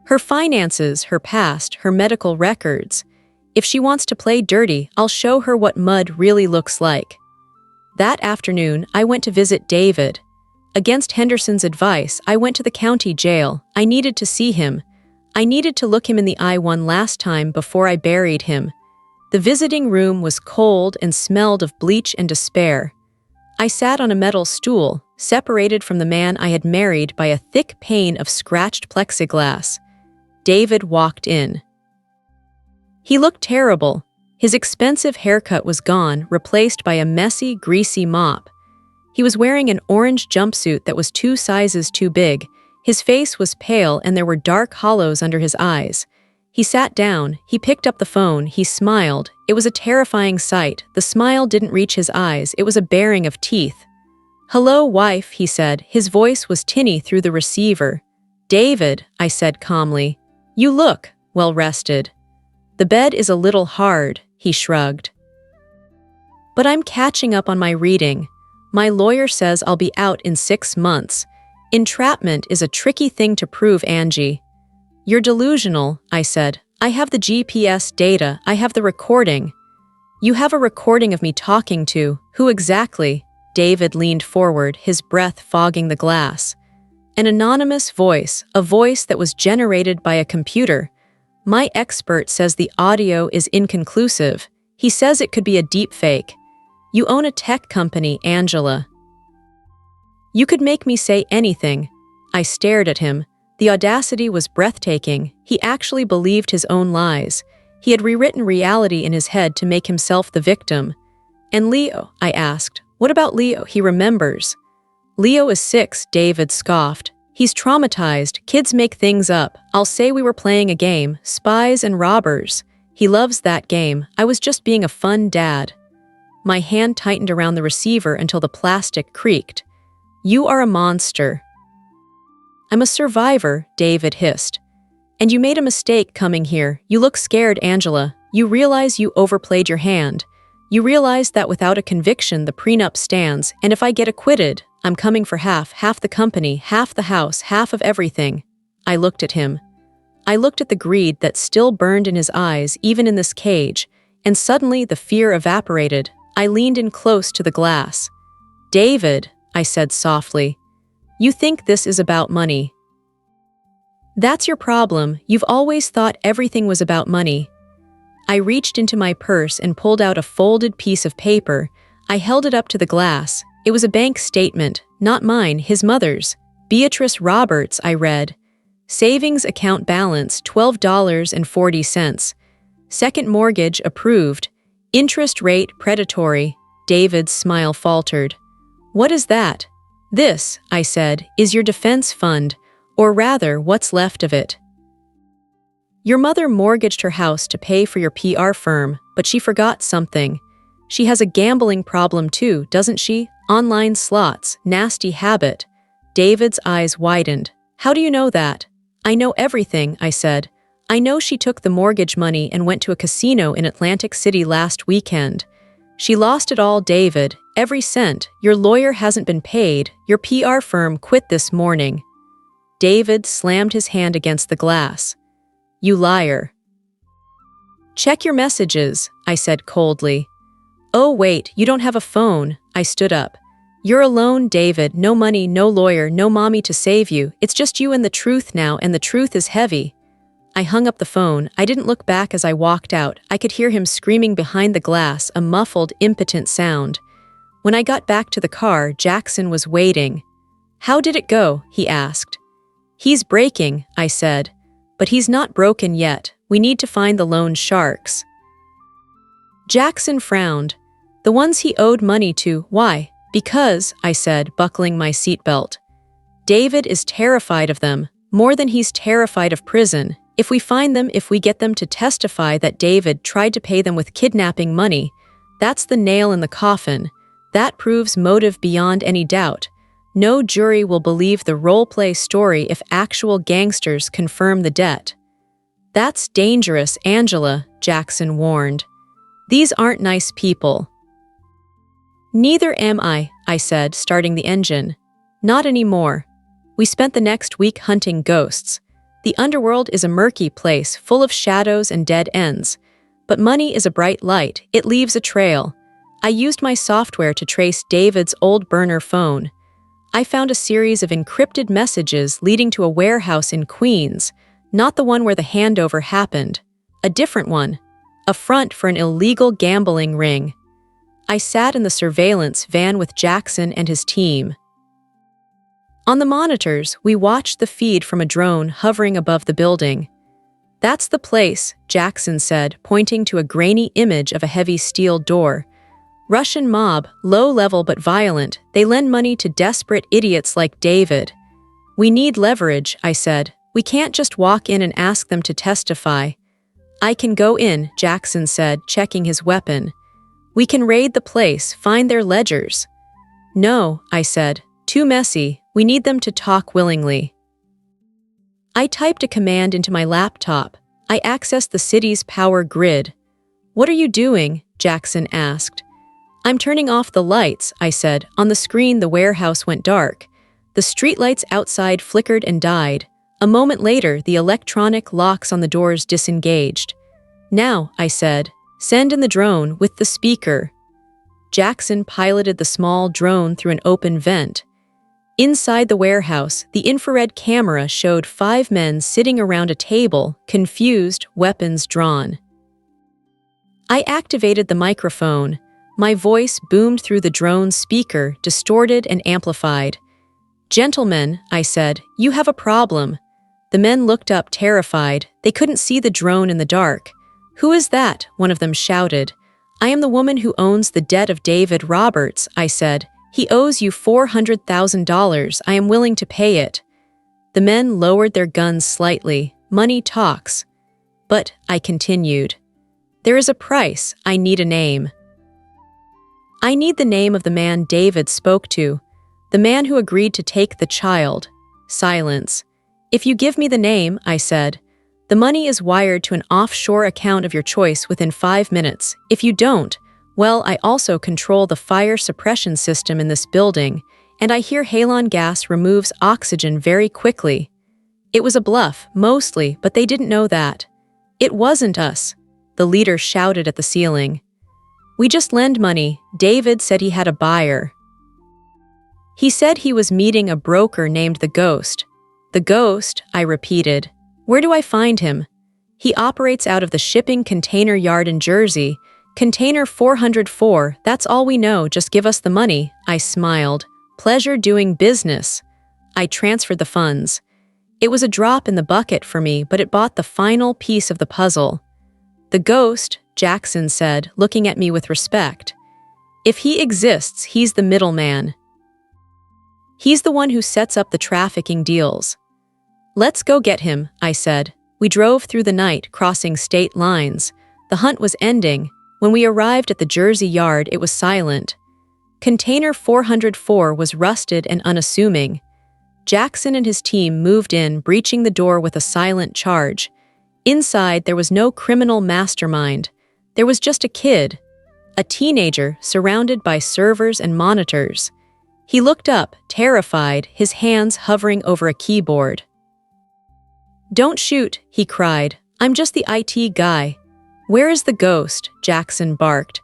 Her finances, her past, her medical records. If she wants to play dirty, I'll show her what mud really looks like." That afternoon, I went to visit David. Against Henderson's advice, I went to the county jail. I needed to see him. I needed to look him in the eye one last time before I buried him. The visiting room was cold and smelled of bleach and despair. I sat on a metal stool, separated from the man I had married by a thick pane of scratched plexiglass. David walked in. He looked terrible. His expensive haircut was gone, replaced by a messy, greasy mop. He was wearing an orange jumpsuit that was 2 sizes too big. His face was pale and there were dark hollows under his eyes. He sat down, he picked up the phone, he smiled. It was a terrifying sight. The smile didn't reach his eyes, it was a baring of teeth. "Hello, wife," he said. His voice was tinny through the receiver. "David," I said calmly. "You look well-rested." "The bed is a little hard," he shrugged. "But I'm catching up on my reading. My lawyer says I'll be out in 6 months. Entrapment is a tricky thing to prove, Angie." "You're delusional," I said. "I have the GPS data, I have the recording." "You have a recording of me talking to, who exactly?" David leaned forward, his breath fogging the glass. "An anonymous voice, a voice that was generated by a computer. My expert says the audio is inconclusive. He says it could be a deepfake. You own a tech company, Angela. You could make me say anything." I stared at him. The audacity was breathtaking. He actually believed his own lies. He had rewritten reality in his head to make himself the victim. "And Leo?" I asked. "What about Leo? He remembers." "Leo is 6, David scoffed. "He's traumatized. Kids make things up. I'll say we were playing a game, spies and robbers. He loves that game. I was just being a fun dad." My hand tightened around the receiver until the plastic creaked. "You are a monster." "I'm a survivor," David hissed. "And you made a mistake coming here. You look scared, Angela. You realize you overplayed your hand. You realize that without a conviction the prenup stands, and if I get acquitted, I'm coming for half the company, half the house, half of everything." I looked at him. I looked at the greed that still burned in his eyes, even in this cage, and suddenly the fear evaporated. I leaned in close to the glass. "David," I said softly, "you think this is about money. That's your problem. You've always thought everything was about money." I reached into my purse and pulled out a folded piece of paper. I held it up to the glass. It was a bank statement, not mine, his mother's. "Beatrice Roberts," I read. "Savings account balance $12.40. Second mortgage approved. Interest rate predatory." David's smile faltered. "What is that?" "This," I said, "is your defense fund, or rather, what's left of it. Your mother mortgaged her house to pay for your PR firm, but she forgot something. She has a gambling problem too, doesn't she? Online slots, nasty habit." David's eyes widened. "How do you know that?" "I know everything," I said. "I know she took the mortgage money and went to a casino in Atlantic City last weekend. She lost it all, David, every cent. Your lawyer hasn't been paid. Your PR firm quit this morning." David slammed his hand against the glass. "You liar." "Check your messages," I said coldly. "Oh wait, you don't have a phone." I stood up. "You're alone, David. No money, no lawyer, no mommy to save you. It's just you and the truth now, and the truth is heavy." I hung up the phone. I didn't look back as I walked out. I could hear him screaming behind the glass, a muffled, impotent sound. When I got back to the car, Jackson was waiting. "How did it go?" he asked. "He's breaking," I said. "But he's not broken yet. We need to find the loan sharks." Jackson frowned. "The ones he owed money to, why?" "Because," I said, buckling my seatbelt. "David is terrified of them, more than he's terrified of prison. If we find them, if we get them to testify that David tried to pay them with kidnapping money, that's the nail in the coffin. That proves motive beyond any doubt. No jury will believe the role-play story if actual gangsters confirm the debt." "That's dangerous, Angela," Jackson warned. "These aren't nice people." "Neither am I," said, starting the engine. "Not anymore." We spent the next week hunting ghosts. The underworld is a murky place, full of shadows and dead ends. But money is a bright light. It leaves a trail. I used my software to trace David's old burner phone. I found a series of encrypted messages leading to a warehouse in Queens, not the one where the handover happened. A different one. A front for an illegal gambling ring. I sat in the surveillance van with Jackson and his team. On the monitors, we watched the feed from a drone hovering above the building. "That's the place," Jackson said, pointing to a grainy image of a heavy steel door. "Russian mob, low-level but violent. They lend money to desperate idiots like David." "We need leverage," I said. "We can't just walk in and ask them to testify." "I can go in," Jackson said, checking his weapon. "We can raid the place, find their ledgers." "No," I said. "Too messy. We need them to talk willingly." I typed a command into my laptop. I accessed the city's power grid. "What are you doing?" Jackson asked. "I'm turning off the lights," I said. On the screen, the warehouse went dark. The streetlights outside flickered and died. A moment later, the electronic locks on the doors disengaged. "Now," I said, "send in the drone with the speaker." Jackson piloted the small drone through an open vent. Inside the warehouse, the infrared camera showed 5 men sitting around a table, confused, weapons drawn. I activated the microphone. My voice boomed through the drone's speaker, distorted and amplified. "Gentlemen," I said, "you have a problem." The men looked up terrified. They couldn't see the drone in the dark. "Who is that?" one of them shouted. "I am the woman who owns the debt of David Roberts," I said. "He owes you $400,000. I am willing to pay it." The men lowered their guns slightly. "Money talks." "But," I continued, "there is a price. I need a name." "I need the name of the man David spoke to. The man who agreed to take the child." Silence. "If you give me the name," I said, "the money is wired to an offshore account of your choice within 5 minutes. If you don't, well, I also control the fire suppression system in this building, and I hear halon gas removes oxygen very quickly." It was a bluff, mostly, but they didn't know that. "It wasn't us," the leader shouted at the ceiling. "We just lend money. David said he had a buyer. He said he was meeting a broker named the Ghost." "The Ghost," I repeated. "Where do I find him?" "He operates out of the shipping container yard in Jersey. Container 404, that's all we know, just give us the money." I smiled. "Pleasure doing business." I transferred the funds. It was a drop in the bucket for me, but it bought the final piece of the puzzle. "The Ghost," Jackson said, looking at me with respect. "If he exists, he's the middleman. He's the one who sets up the trafficking deals." "Let's go get him," I said. We drove through the night, crossing state lines. The hunt was ending. When we arrived at the Jersey yard, it was silent. Container 404 was rusted and unassuming. Jackson and his team moved in, breaching the door with a silent charge. Inside, there was no criminal mastermind. There was just a kid, a teenager surrounded by servers and monitors. He looked up, terrified, his hands hovering over a keyboard. "Don't shoot," he cried. "I'm just the IT guy." "Where is the Ghost?" Jackson barked.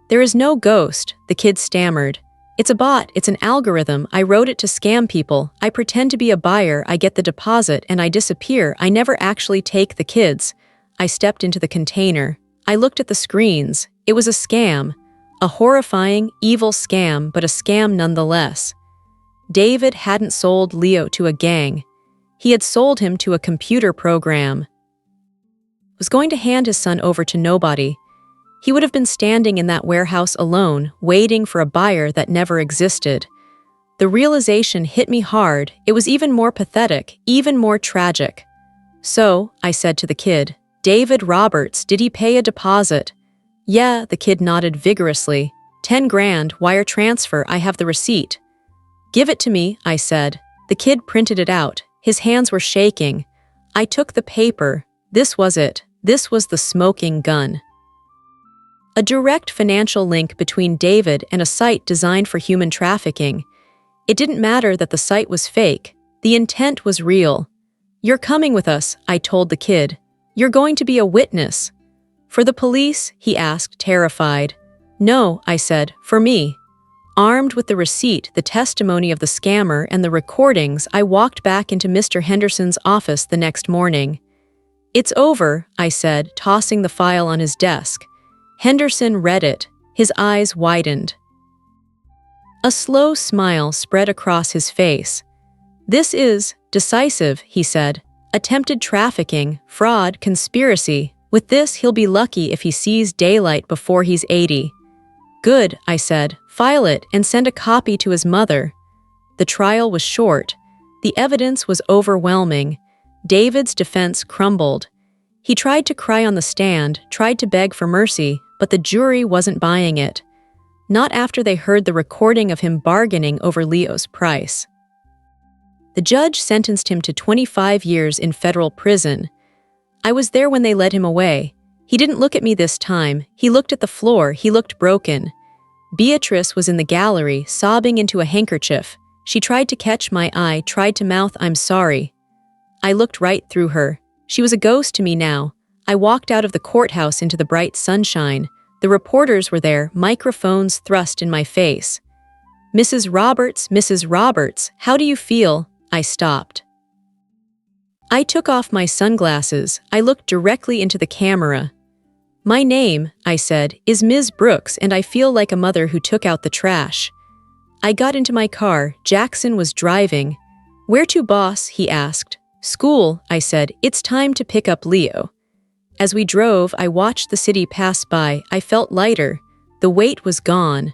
"There is no ghost," the kid stammered. "It's a bot, it's an algorithm. I wrote it to scam people. I pretend to be a buyer, I get the deposit, and I disappear. I never actually take the kids." I stepped into the container. I looked at the screens. It was a scam. A horrifying, evil scam, but a scam nonetheless. David hadn't sold Leo to a gang. He had sold him to a computer program. Was going to hand his son over to nobody. He would have been standing in that warehouse alone, waiting for a buyer that never existed. The realization hit me hard. It was even more pathetic, even more tragic. "So," I said to the kid, "David Roberts, did he pay a deposit?" "Yeah," the kid nodded vigorously. 10 grand, wire transfer, I have the receipt." "Give it to me," I said. The kid printed it out. His hands were shaking. I took the paper. This was it. This was the smoking gun. A direct financial link between David and a site designed for human trafficking. It didn't matter that the site was fake. The intent was real. "You're coming with us," I told the kid. "You're going to be a witness." "For the police?" he asked, terrified. "No," I said, "for me." Armed with the receipt, the testimony of the scammer, and the recordings, I walked back into Mr. Henderson's office the next morning. "It's over," I said, tossing the file on his desk. Henderson read it. His eyes widened. A slow smile spread across his face. "This is decisive," he said. "Attempted trafficking, fraud, conspiracy. With this, he'll be lucky if he sees daylight before he's 80. "Good," I said. "File it and send a copy to his mother." The trial was short. The evidence was overwhelming. David's defense crumbled. He tried to cry on the stand, tried to beg for mercy, but the jury wasn't buying it. Not after they heard the recording of him bargaining over Leo's price. The judge sentenced him to 25 years in federal prison. I was there when they led him away. He didn't look at me this time. He looked at the floor. He looked broken. Beatrice was in the gallery, sobbing into a handkerchief. She tried to catch my eye, tried to mouth, "I'm sorry." I looked right through her. She was a ghost to me now. I walked out of the courthouse into the bright sunshine. The reporters were there, microphones thrust in my face. Mrs. Roberts, how do you feel?" I stopped. I took off my sunglasses. I looked directly into the camera. "My name," I said, "is Ms. Brooks, and I feel like a mother who took out the trash." I got into my car. Jackson was driving. "Where to, boss?" he asked. "School," I said. "It's time to pick up Leo." As we drove, I watched the city pass by. I felt lighter. The weight was gone.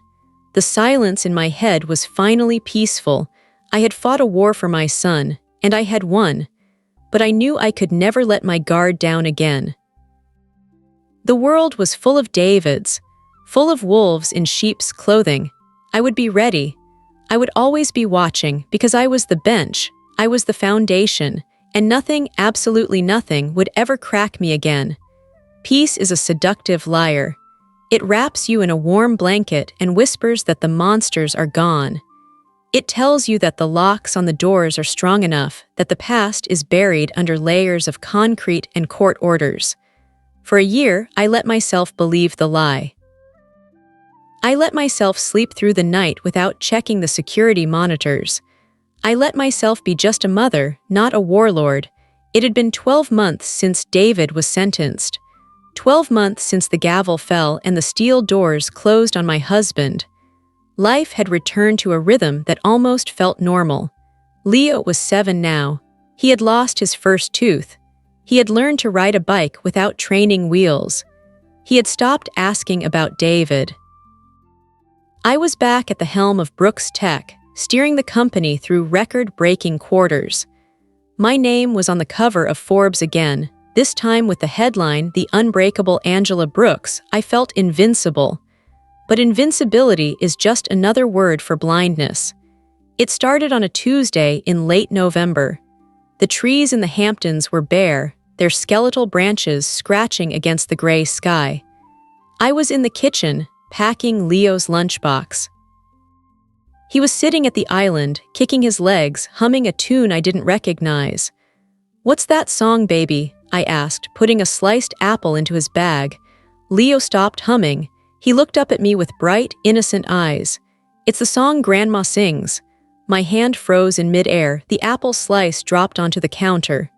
The silence in my head was finally peaceful. I had fought a war for my son, and I had won. But I knew I could never let my guard down again. The world was full of Davids, full of wolves in sheep's clothing. I would be ready. I would always be watching, because I was the bench, I was the foundation, and nothing, absolutely nothing, would ever crack me again. Peace is a seductive liar. It wraps you in a warm blanket and whispers that the monsters are gone. It tells you that the locks on the doors are strong enough, that the past is buried under layers of concrete and court orders. For a year, I let myself believe the lie. I let myself sleep through the night without checking the security monitors. I let myself be just a mother, not a warlord. It had been 12 months since David was sentenced. 12 months since the gavel fell and the steel doors closed on my husband. Life had returned to a rhythm that almost felt normal. Leo was 7 now. He had lost his first tooth. He had learned to ride a bike without training wheels. He had stopped asking about David. I was back at the helm of Brooks Tech, steering the company through record-breaking quarters. My name was on the cover of Forbes again, this time with the headline, "The Unbreakable Angela Brooks." I felt invincible. But invincibility is just another word for blindness. It started on a Tuesday in late November. The trees in the Hamptons were bare, their skeletal branches scratching against the gray sky. I was in the kitchen, packing Leo's lunchbox. He was sitting at the island, kicking his legs, humming a tune I didn't recognize. "What's that song, baby?" I asked, putting a sliced apple into his bag. Leo stopped humming. He looked up at me with bright, innocent eyes. "It's the song Grandma sings." My hand froze in midair. The apple slice dropped onto the counter.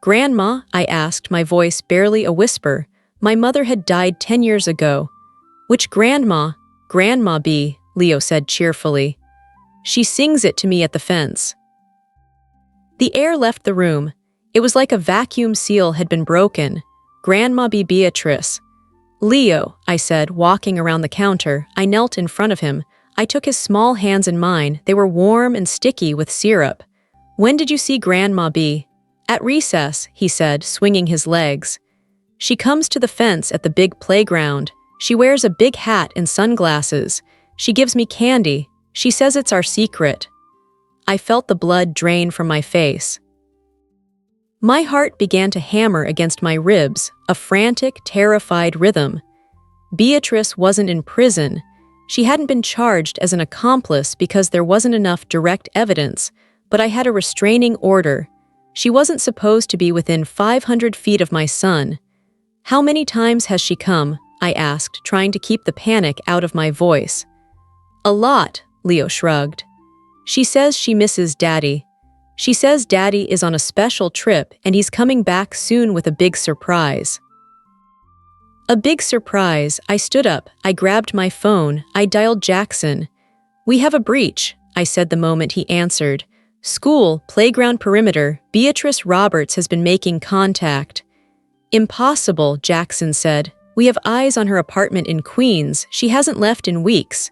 "Grandma?" I asked, my voice barely a whisper. My mother had died 10 years ago. "Which grandma?" "Grandma B," Leo said cheerfully. "She sings it to me at the fence." The air left the room. It was like a vacuum seal had been broken. "Grandma B Beatrice." "Leo," I said, walking around the counter. I knelt in front of him. I took his small hands in mine. They were warm and sticky with syrup. "When did you see Grandma B?" "At recess," he said, swinging his legs. "She comes to the fence at the big playground. She wears a big hat and sunglasses. She gives me candy. She says it's our secret." I felt the blood drain from my face. My heart began to hammer against my ribs, a frantic, terrified rhythm. Beatrice wasn't in prison. She hadn't been charged as an accomplice because there wasn't enough direct evidence, but I had a restraining order. She wasn't supposed to be within 500 feet of my son. "How many times has she come?" I asked, trying to keep the panic out of my voice. "A lot," Leo shrugged. "She says she misses Daddy. She says Daddy is on a special trip and he's coming back soon with a big surprise." A big surprise. I stood up, I grabbed my phone, I dialed Jackson. "We have a breach," I said the moment he answered. "School, playground perimeter, Beatrice Roberts has been making contact." "Impossible," Jackson said. "We have eyes on her apartment in Queens. She hasn't left in weeks."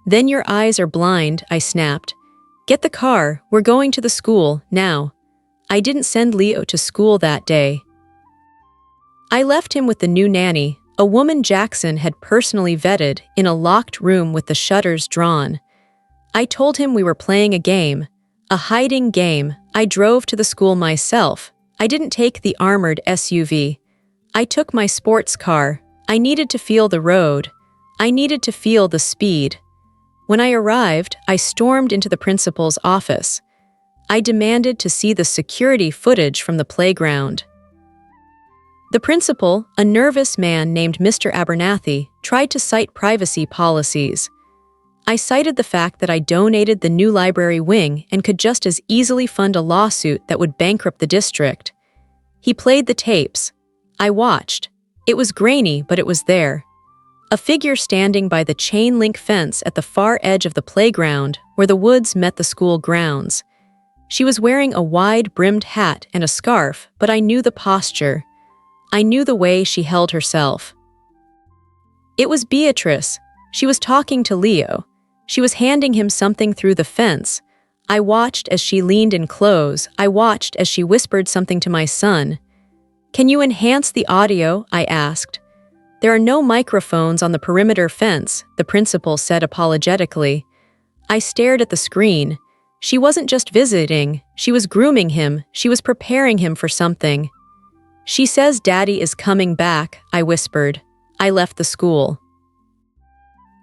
"Then your eyes are blind," I snapped. "Get the car, we're going to the school, now." I didn't send Leo to school that day. I left him with the new nanny, a woman Jackson had personally vetted, in a locked room with the shutters drawn. I told him we were playing a game, a hiding game. I drove to the school myself. I didn't take the armored SUV. I took my sports car. I needed to feel the road. I needed to feel the speed. When I arrived, I stormed into the principal's office. I demanded to see the security footage from the playground. The principal, a nervous man named Mr. Abernathy, tried to cite privacy policies. I cited the fact that I donated the new library wing and could just as easily fund a lawsuit that would bankrupt the district. He played the tapes. I watched. It was grainy, but it was there. A figure standing by the chain-link fence at the far edge of the playground where the woods met the school grounds. She was wearing a wide-brimmed hat and a scarf, but I knew the posture. I knew the way she held herself. It was Beatrice. She was talking to Leo. She was handing him something through the fence. I watched as she leaned in close. I watched as she whispered something to my son. "Can you enhance the audio?" I asked. "There are no microphones on the perimeter fence," the principal said apologetically. I stared at the screen. She wasn't just visiting. She was grooming him. She was preparing him for something. "She says Daddy is coming back," I whispered. I left the school.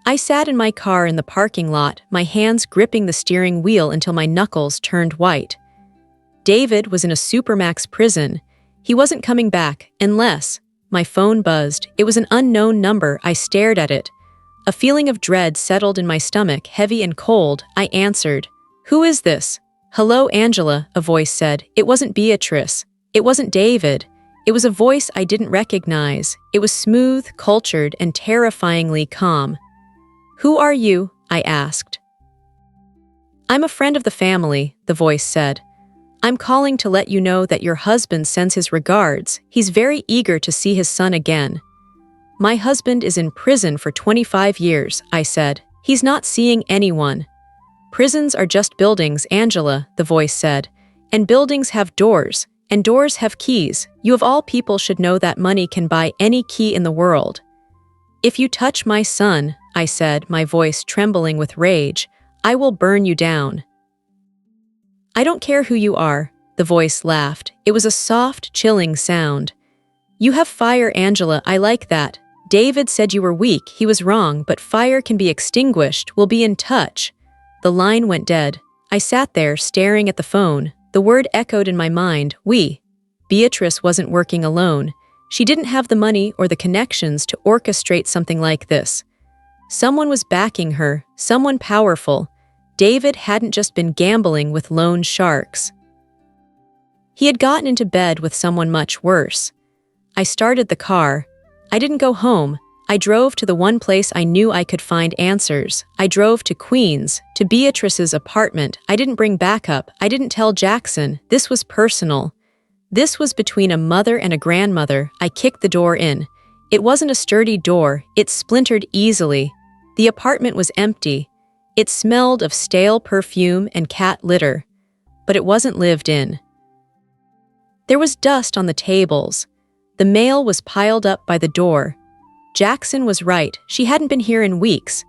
I sat in my car in the parking lot, my hands gripping the steering wheel until my knuckles turned white. David was in a Supermax prison. He wasn't coming back, unless... My phone buzzed. It was an unknown number. I stared at it. A feeling of dread settled in my stomach, heavy and cold. I answered. "Who is this?" "Hello, Angela," a voice said. It wasn't Beatrice. It wasn't David. It was a voice I didn't recognize. It was smooth, cultured, and terrifyingly calm. "Who are you?" I asked. "I'm a friend of the family," the voice said. "I'm calling to let you know that your husband sends his regards. He's very eager to see his son again." "My husband is in prison for 25 years, I said. "He's not seeing anyone." "Prisons are just buildings, Angela," the voice said. "And buildings have doors, and doors have keys. You of all people should know that money can buy any key in the world." "If you touch my son," I said, my voice trembling with rage, "I will burn you down." "I don't care who you are," the voice laughed. It was a soft, chilling sound. "You have fire, Angela, I like that. David said you were weak, he was wrong, but fire can be extinguished, we'll be in touch." The line went dead. I sat there, staring at the phone. The word echoed in my mind, we. Beatrice wasn't working alone. She didn't have the money or the connections to orchestrate something like this. Someone was backing her, someone powerful. David hadn't just been gambling with loan sharks. He had gotten into bed with someone much worse. I started the car. I didn't go home. I drove to the one place I knew I could find answers. I drove to Queens, to Beatrice's apartment. I didn't bring backup. I didn't tell Jackson. This was personal. This was between a mother and a grandmother. I kicked the door in. It wasn't a sturdy door. It splintered easily. The apartment was empty. It smelled of stale perfume and cat litter. But it wasn't lived in. There was dust on the tables. The mail was piled up by the door. Jackson was right. She hadn't been here in weeks.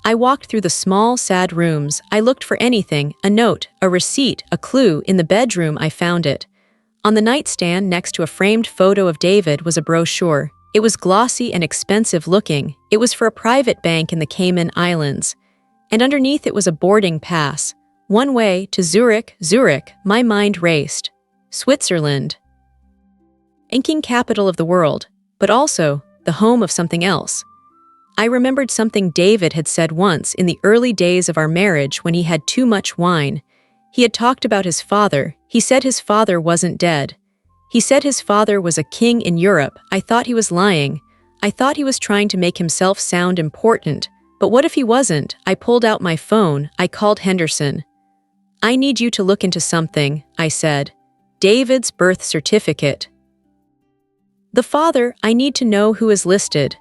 I walked through the small, sad rooms. I looked for anything, a note, a receipt, a clue. In the bedroom, I found it. On the nightstand next to a framed photo of David was a brochure. It was glossy and expensive looking. It was for a private bank in the Cayman Islands. And underneath it was a boarding pass. One way to Zurich, Zurich. My mind raced. Switzerland. Inking capital of the world, but also the home of something else. I remembered something David had said once in the early days of our marriage when he had too much wine. He had talked about his father. He said his father wasn't dead. He said his father was a king in Europe. I thought he was lying. I thought he was trying to make himself sound important, but what if he wasn't? I pulled out my phone. I called Henderson. "I need you to look into something," I said. "David's birth certificate." "The father, I need to know who is listed."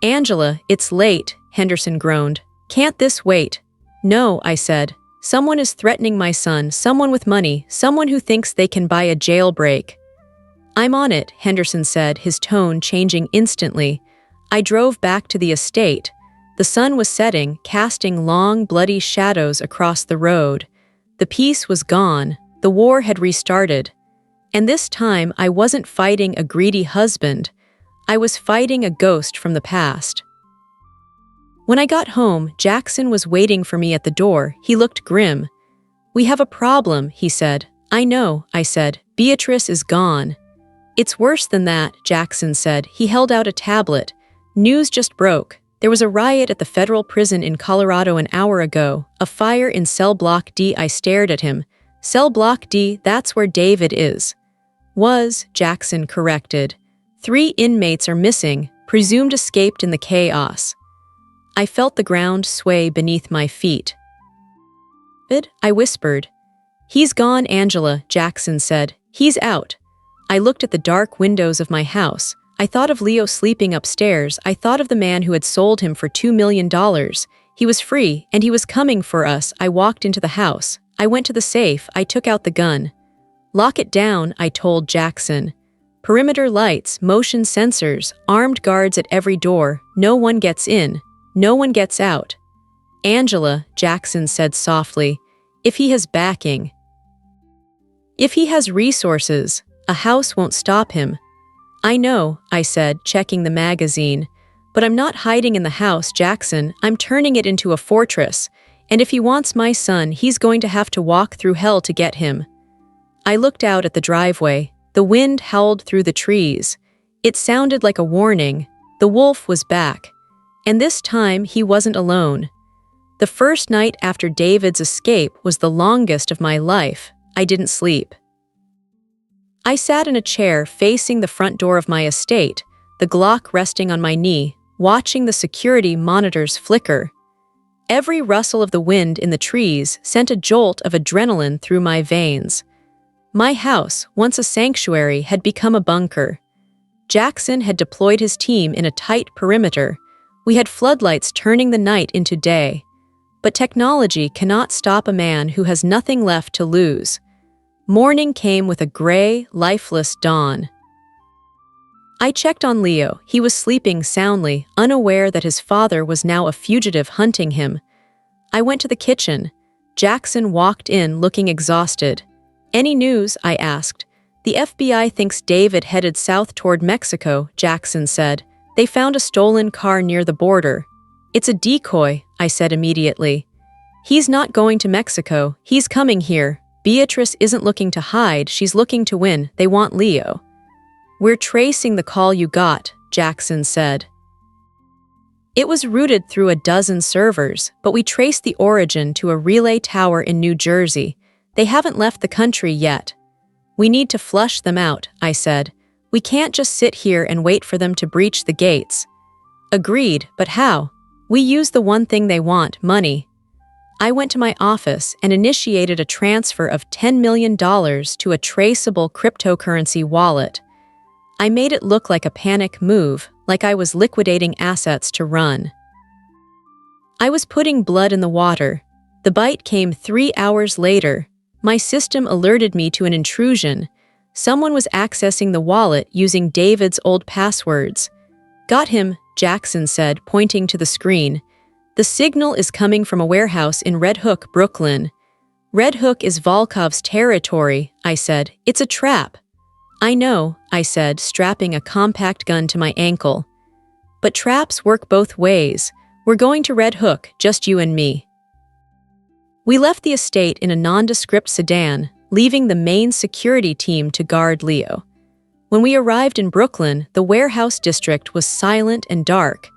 "Angela, it's late," Henderson groaned. "Can't this wait?" "No," I said. "Someone is threatening my son, someone with money, someone who thinks they can buy a jailbreak." "I'm on it," Henderson said, his tone changing instantly. I drove back to the estate. The sun was setting, casting long, bloody shadows across the road. The peace was gone. The war had restarted. And this time, I wasn't fighting a greedy husband. I was fighting a ghost from the past. When I got home, Jackson was waiting for me at the door. He looked grim. "We have a problem," he said. "I know," I said. "Beatrice is gone." "It's worse than that," Jackson said. He held out a tablet. "News just broke. There was a riot at the federal prison in Colorado an hour ago. A fire in Cell Block D." I stared at him. "Cell Block D, that's where David is." "Was," Jackson corrected. 3 inmates are missing, presumed escaped in the chaos. I felt the ground sway beneath my feet. I whispered. "He's gone, Angela," Jackson said. "He's out." I looked at the dark windows of my house. I thought of Leo sleeping upstairs. I thought of the man who had sold him for $2 million. He was free, and he was coming for us. I walked into the house. I went to the safe. I took out the gun. "Lock it down," I told Jackson. "Perimeter lights, motion sensors, armed guards at every door. No one gets in. No one gets out." "Angela," Jackson said softly, "if he has backing, if he has resources, a house won't stop him." "I know," I said, checking the magazine. "But I'm not hiding in the house, Jackson. I'm turning it into a fortress. And if he wants my son, he's going to have to walk through hell to get him." I looked out at the driveway. The wind howled through the trees. It sounded like a warning. The wolf was back. And this time, he wasn't alone. The first night after David's escape was the longest of my life. I didn't sleep. I sat in a chair facing the front door of my estate, the Glock resting on my knee, watching the security monitors flicker. Every rustle of the wind in the trees sent a jolt of adrenaline through my veins. My house, once a sanctuary, had become a bunker. Jackson had deployed his team in a tight perimeter. We had floodlights turning the night into day. But technology cannot stop a man who has nothing left to lose. Morning came with a gray, lifeless dawn. I checked on Leo. He was sleeping soundly, unaware that his father was now a fugitive hunting him. I went to the kitchen. Jackson walked in looking exhausted. "Any news?" I asked. "The FBI thinks David headed south toward Mexico," Jackson said. "They found a stolen car near the border." "It's a decoy," I said immediately. "He's not going to Mexico. He's coming here. Beatrice isn't looking to hide. She's looking to win. They want Leo." "We're tracing the call you got," Jackson said. "It was routed through a dozen servers, but we traced the origin to a relay tower in New Jersey. They haven't left the country yet." "We need to flush them out," I said. "We can't just sit here and wait for them to breach the gates." "Agreed, but how?" "We use the one thing they want, money." I went to my office and initiated a transfer of $10 million to a traceable cryptocurrency wallet. I made it look like a panic move, like I was liquidating assets to run. I was putting blood in the water. The bite came 3 hours later. My system alerted me to an intrusion. Someone was accessing the wallet using David's old passwords. "Got him," Jackson said, pointing to the screen. "The signal is coming from a warehouse in Red Hook, Brooklyn." "Red Hook is Volkov's territory," I said. "It's a trap." "I know," I said, strapping a compact gun to my ankle. "But traps work both ways. We're going to Red Hook, just you and me." We left the estate in a nondescript sedan, leaving the main security team to guard Leo. When we arrived in Brooklyn, the warehouse district was silent and dark.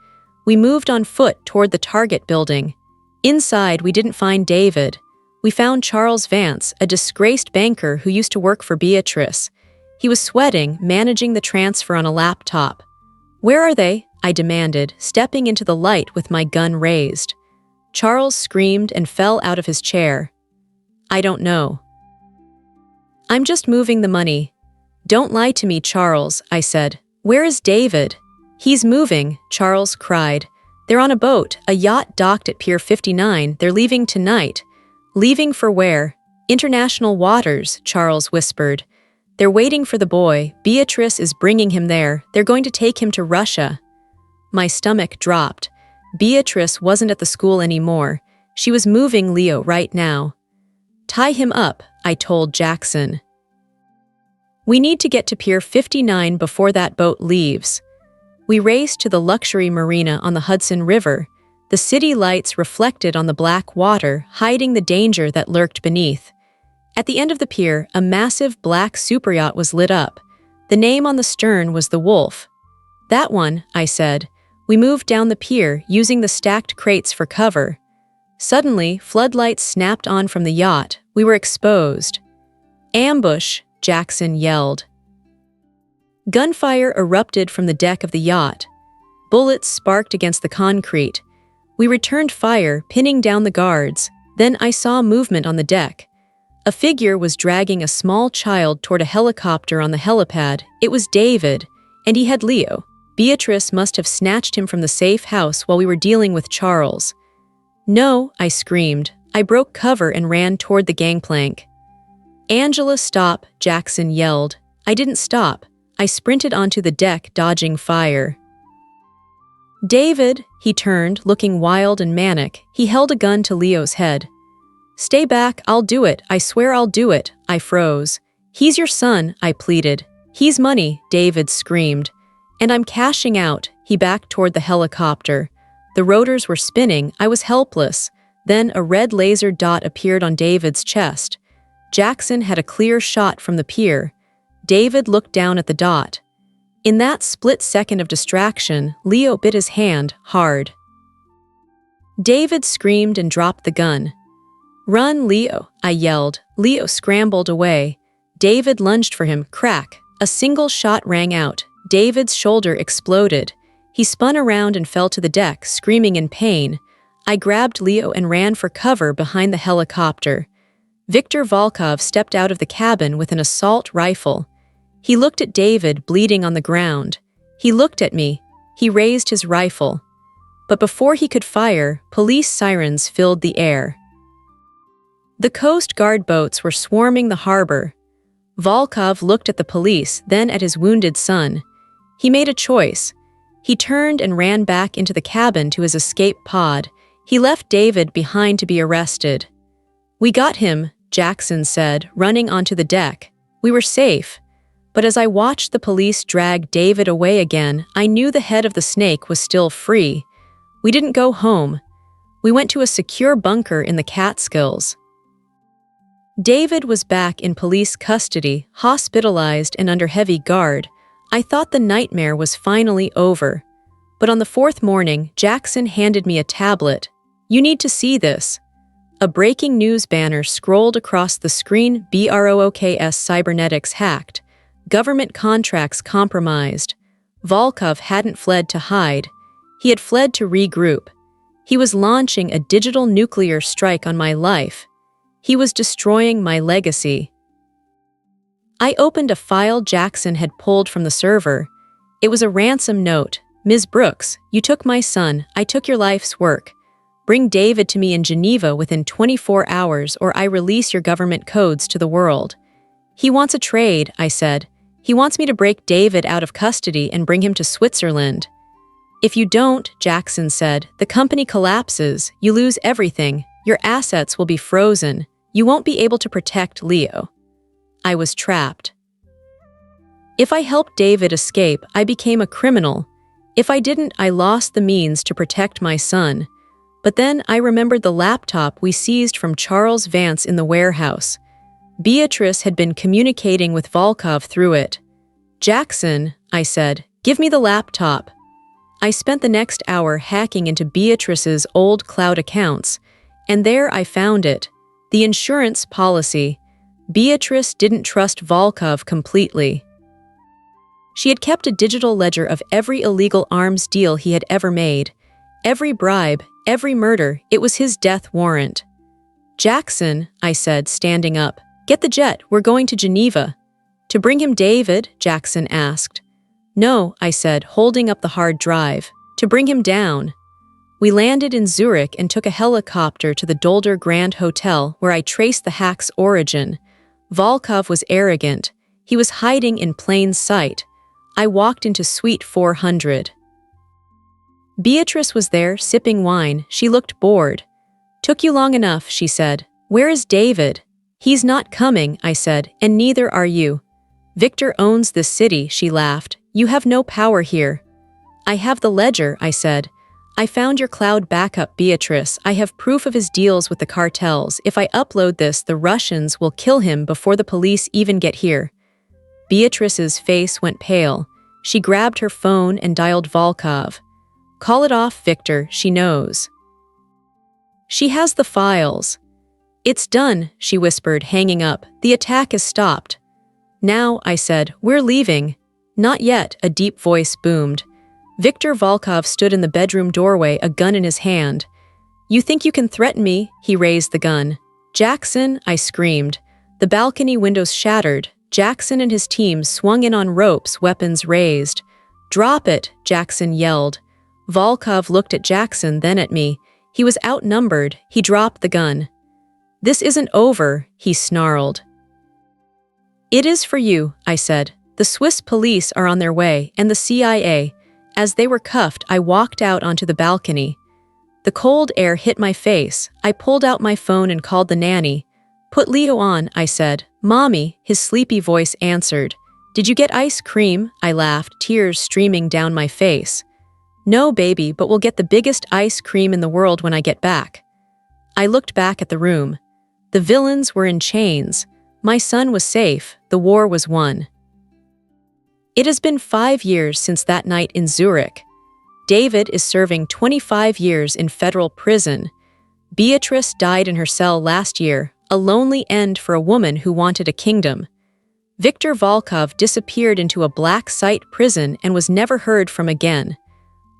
We moved on foot toward the Target building. Inside, we didn't find David. We found Charles Vance, a disgraced banker who used to work for Beatrice. He was sweating, managing the transfer on a laptop. "Where are they?" I demanded, stepping into the light with my gun raised. Charles screamed and fell out of his chair. I don't know. I'm just moving the money. Don't lie to me, Charles, I said. Where is David? He's moving, Charles cried. They're on a boat, a yacht docked at Pier 59. They're leaving tonight. Leaving for where? International waters, Charles whispered. They're waiting for the boy. Beatrice is bringing him there. They're going to take him to Russia. My stomach dropped. Beatrice wasn't at the school anymore. She was moving Leo right now. Tie him up, I told Jackson. We need to get to Pier 59 before that boat leaves. We raced to the luxury marina on the Hudson River. The city lights reflected on the black water, hiding the danger that lurked beneath. At the end of the pier, a massive black superyacht was lit up. The name on the stern was the Wolf. That one, I said. We moved down the pier, using the stacked crates for cover. Suddenly, floodlights snapped on from the yacht. We were exposed. Ambush, Jackson yelled. Gunfire erupted from the deck of the yacht. Bullets sparked against the concrete. We returned fire, pinning down the guards. Then I saw movement on the deck. A figure was dragging a small child toward a helicopter on the helipad. It was David, and he had Leo. Beatrice must have snatched him from the safe house while we were dealing with Charles. No, I screamed. I broke cover and ran toward the gangplank. Angela, stop, Jackson yelled. I didn't stop. I sprinted onto the deck, dodging fire. David, he turned, looking wild and manic. He held a gun to Leo's head. Stay back, I'll do it. I swear I'll do it. I froze. He's your son, I pleaded. He's money, David screamed. And I'm cashing out. He backed toward the helicopter. The rotors were spinning. I was helpless. Then a red laser dot appeared on David's chest. Jackson had a clear shot from the pier. David looked down at the dot. In that split second of distraction, Leo bit his hand hard. David screamed and dropped the gun. Run, Leo, I yelled. Leo scrambled away. David lunged for him. Crack. A single shot rang out. David's shoulder exploded. He spun around and fell to the deck, screaming in pain. I grabbed Leo and ran for cover behind the helicopter. Viktor Volkov stepped out of the cabin with an assault rifle. He looked at David, bleeding on the ground. He looked at me. He raised his rifle. But before he could fire, police sirens filled the air. The Coast Guard boats were swarming the harbor. Volkov looked at the police, then at his wounded son. He made a choice. He turned and ran back into the cabin to his escape pod. He left David behind to be arrested. We got him, Jackson said, running onto the deck. We were safe. But as I watched the police drag David away again, I knew the head of the snake was still free. We didn't go home. We went to a secure bunker in the Catskills. David was back in police custody, hospitalized and under heavy guard. I thought the nightmare was finally over. But on the fourth morning, Jackson handed me a tablet. You need to see this. A breaking news banner scrolled across the screen. BROOKS cybernetics hacked. Government contracts compromised. Volkov hadn't fled to hide. He had fled to regroup. He was launching a digital nuclear strike on my life. He was destroying my legacy. I opened a file Jackson had pulled from the server. It was a ransom note. Ms. Brooks, you took my son. I took your life's work. Bring David to me in Geneva within 24 hours or I release your government codes to the world. He wants a trade, I said. He wants me to break David out of custody and bring him to Switzerland. If you don't, Jackson said, the company collapses. You lose everything. Your assets will be frozen. You won't be able to protect Leo. I was trapped. If I helped David escape, I became a criminal. If I didn't, I lost the means to protect my son. But then I remembered the laptop we seized from Charles Vance in the warehouse. Beatrice had been communicating with Volkov through it. Jackson, I said, give me the laptop. I spent the next hour hacking into Beatrice's old cloud accounts, and there I found it, the insurance policy. Beatrice didn't trust Volkov completely. She had kept a digital ledger of every illegal arms deal he had ever made. Every bribe, every murder, it was his death warrant. "Jackson," I said, standing up, "get the jet, we're going to Geneva." "To bring him David?" Jackson asked. "No," I said, holding up the hard drive. "To bring him down." We landed in Zurich and took a helicopter to the Dolder Grand Hotel, where I traced the hack's origin. Volkov was arrogant. He was hiding in plain sight. I walked into Suite 400. Beatrice was there, sipping wine. She looked bored. "Took you long enough," she said. "Where is David?" "He's not coming," I said, "and neither are you." "Victor owns this city," she laughed. "You have no power here." "I have the ledger," I said. "I found your cloud backup, Beatrice. I have proof of his deals with the cartels. If I upload this, the Russians will kill him before the police even get here." Beatrice's face went pale. She grabbed her phone and dialed Volkov. "Call it off, Victor, she knows. She has the files." "It's done," she whispered, hanging up. "The attack is stopped." "Now," I said, "we're leaving." "Not yet," a deep voice boomed. Viktor Volkov stood in the bedroom doorway, a gun in his hand. "You think you can threaten me?" He raised the gun. "Jackson," I screamed. The balcony windows shattered. Jackson and his team swung in on ropes, weapons raised. "Drop it," Jackson yelled. Volkov looked at Jackson, then at me. He was outnumbered. He dropped the gun. "This isn't over," he snarled. "It is for you," I said. "The Swiss police are on their way, and the CIA." As they were cuffed, I walked out onto the balcony. The cold air hit my face. I pulled out my phone and called the nanny. "Put Leo on," I said. "Mommy," his sleepy voice answered. "Did you get ice cream?" I laughed, tears streaming down my face. "No, baby, but we'll get the biggest ice cream in the world when I get back." I looked back at the room. The villains were in chains. My son was safe. The war was won. It has been 5 years since that night in Zurich. David is serving 25 years in federal prison. Beatrice died in her cell last year, a lonely end for a woman who wanted a kingdom. Viktor Volkov disappeared into a black site prison and was never heard from again.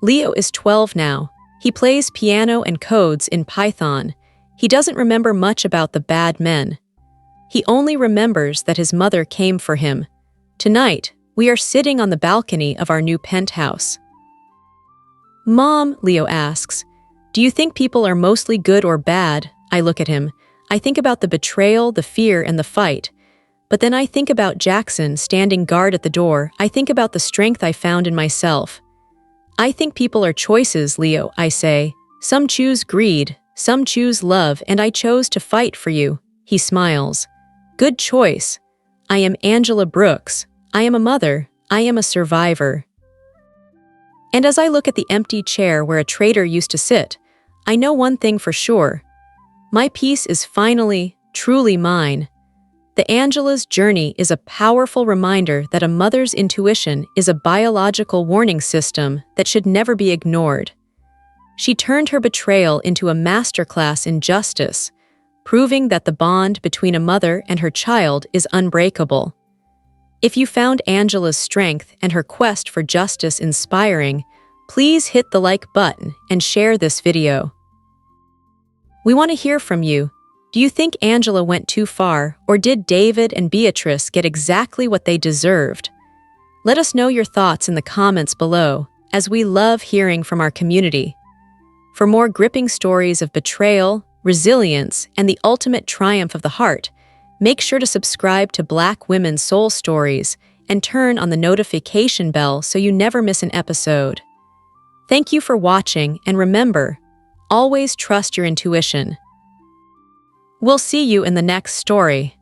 Leo is 12 now. He plays piano and codes in Python. He doesn't remember much about the bad men. He only remembers that his mother came for him. Tonight, we are sitting on the balcony of our new penthouse. "Mom," Leo asks, "do you think people are mostly good or bad?" I look at him. I think about the betrayal, the fear, and the fight. But then I think about Jackson standing guard at the door. I think about the strength I found in myself. "I think people are choices, Leo," I say. "Some choose greed, some choose love, and I chose to fight for you." He smiles. "Good choice. I am Angela Brooks. I am a mother. I am a survivor." And as I look at the empty chair where a traitor used to sit, I know one thing for sure. My peace is finally, truly mine. The Angela's journey is a powerful reminder that a mother's intuition is a biological warning system that should never be ignored. She turned her betrayal into a masterclass in justice, proving that the bond between a mother and her child is unbreakable. If you found Angela's strength and her quest for justice inspiring, please hit the like button and share this video. We want to hear from you. Do you think Angela went too far, or did David and Beatrice get exactly what they deserved? Let us know your thoughts in the comments below, as we love hearing from our community. For more gripping stories of betrayal, resilience, and the ultimate triumph of the heart, make sure to subscribe to Black Women's Soul Stories and turn on the notification bell so you never miss an episode. Thank you for watching, and remember, always trust your intuition. We'll see you in the next story.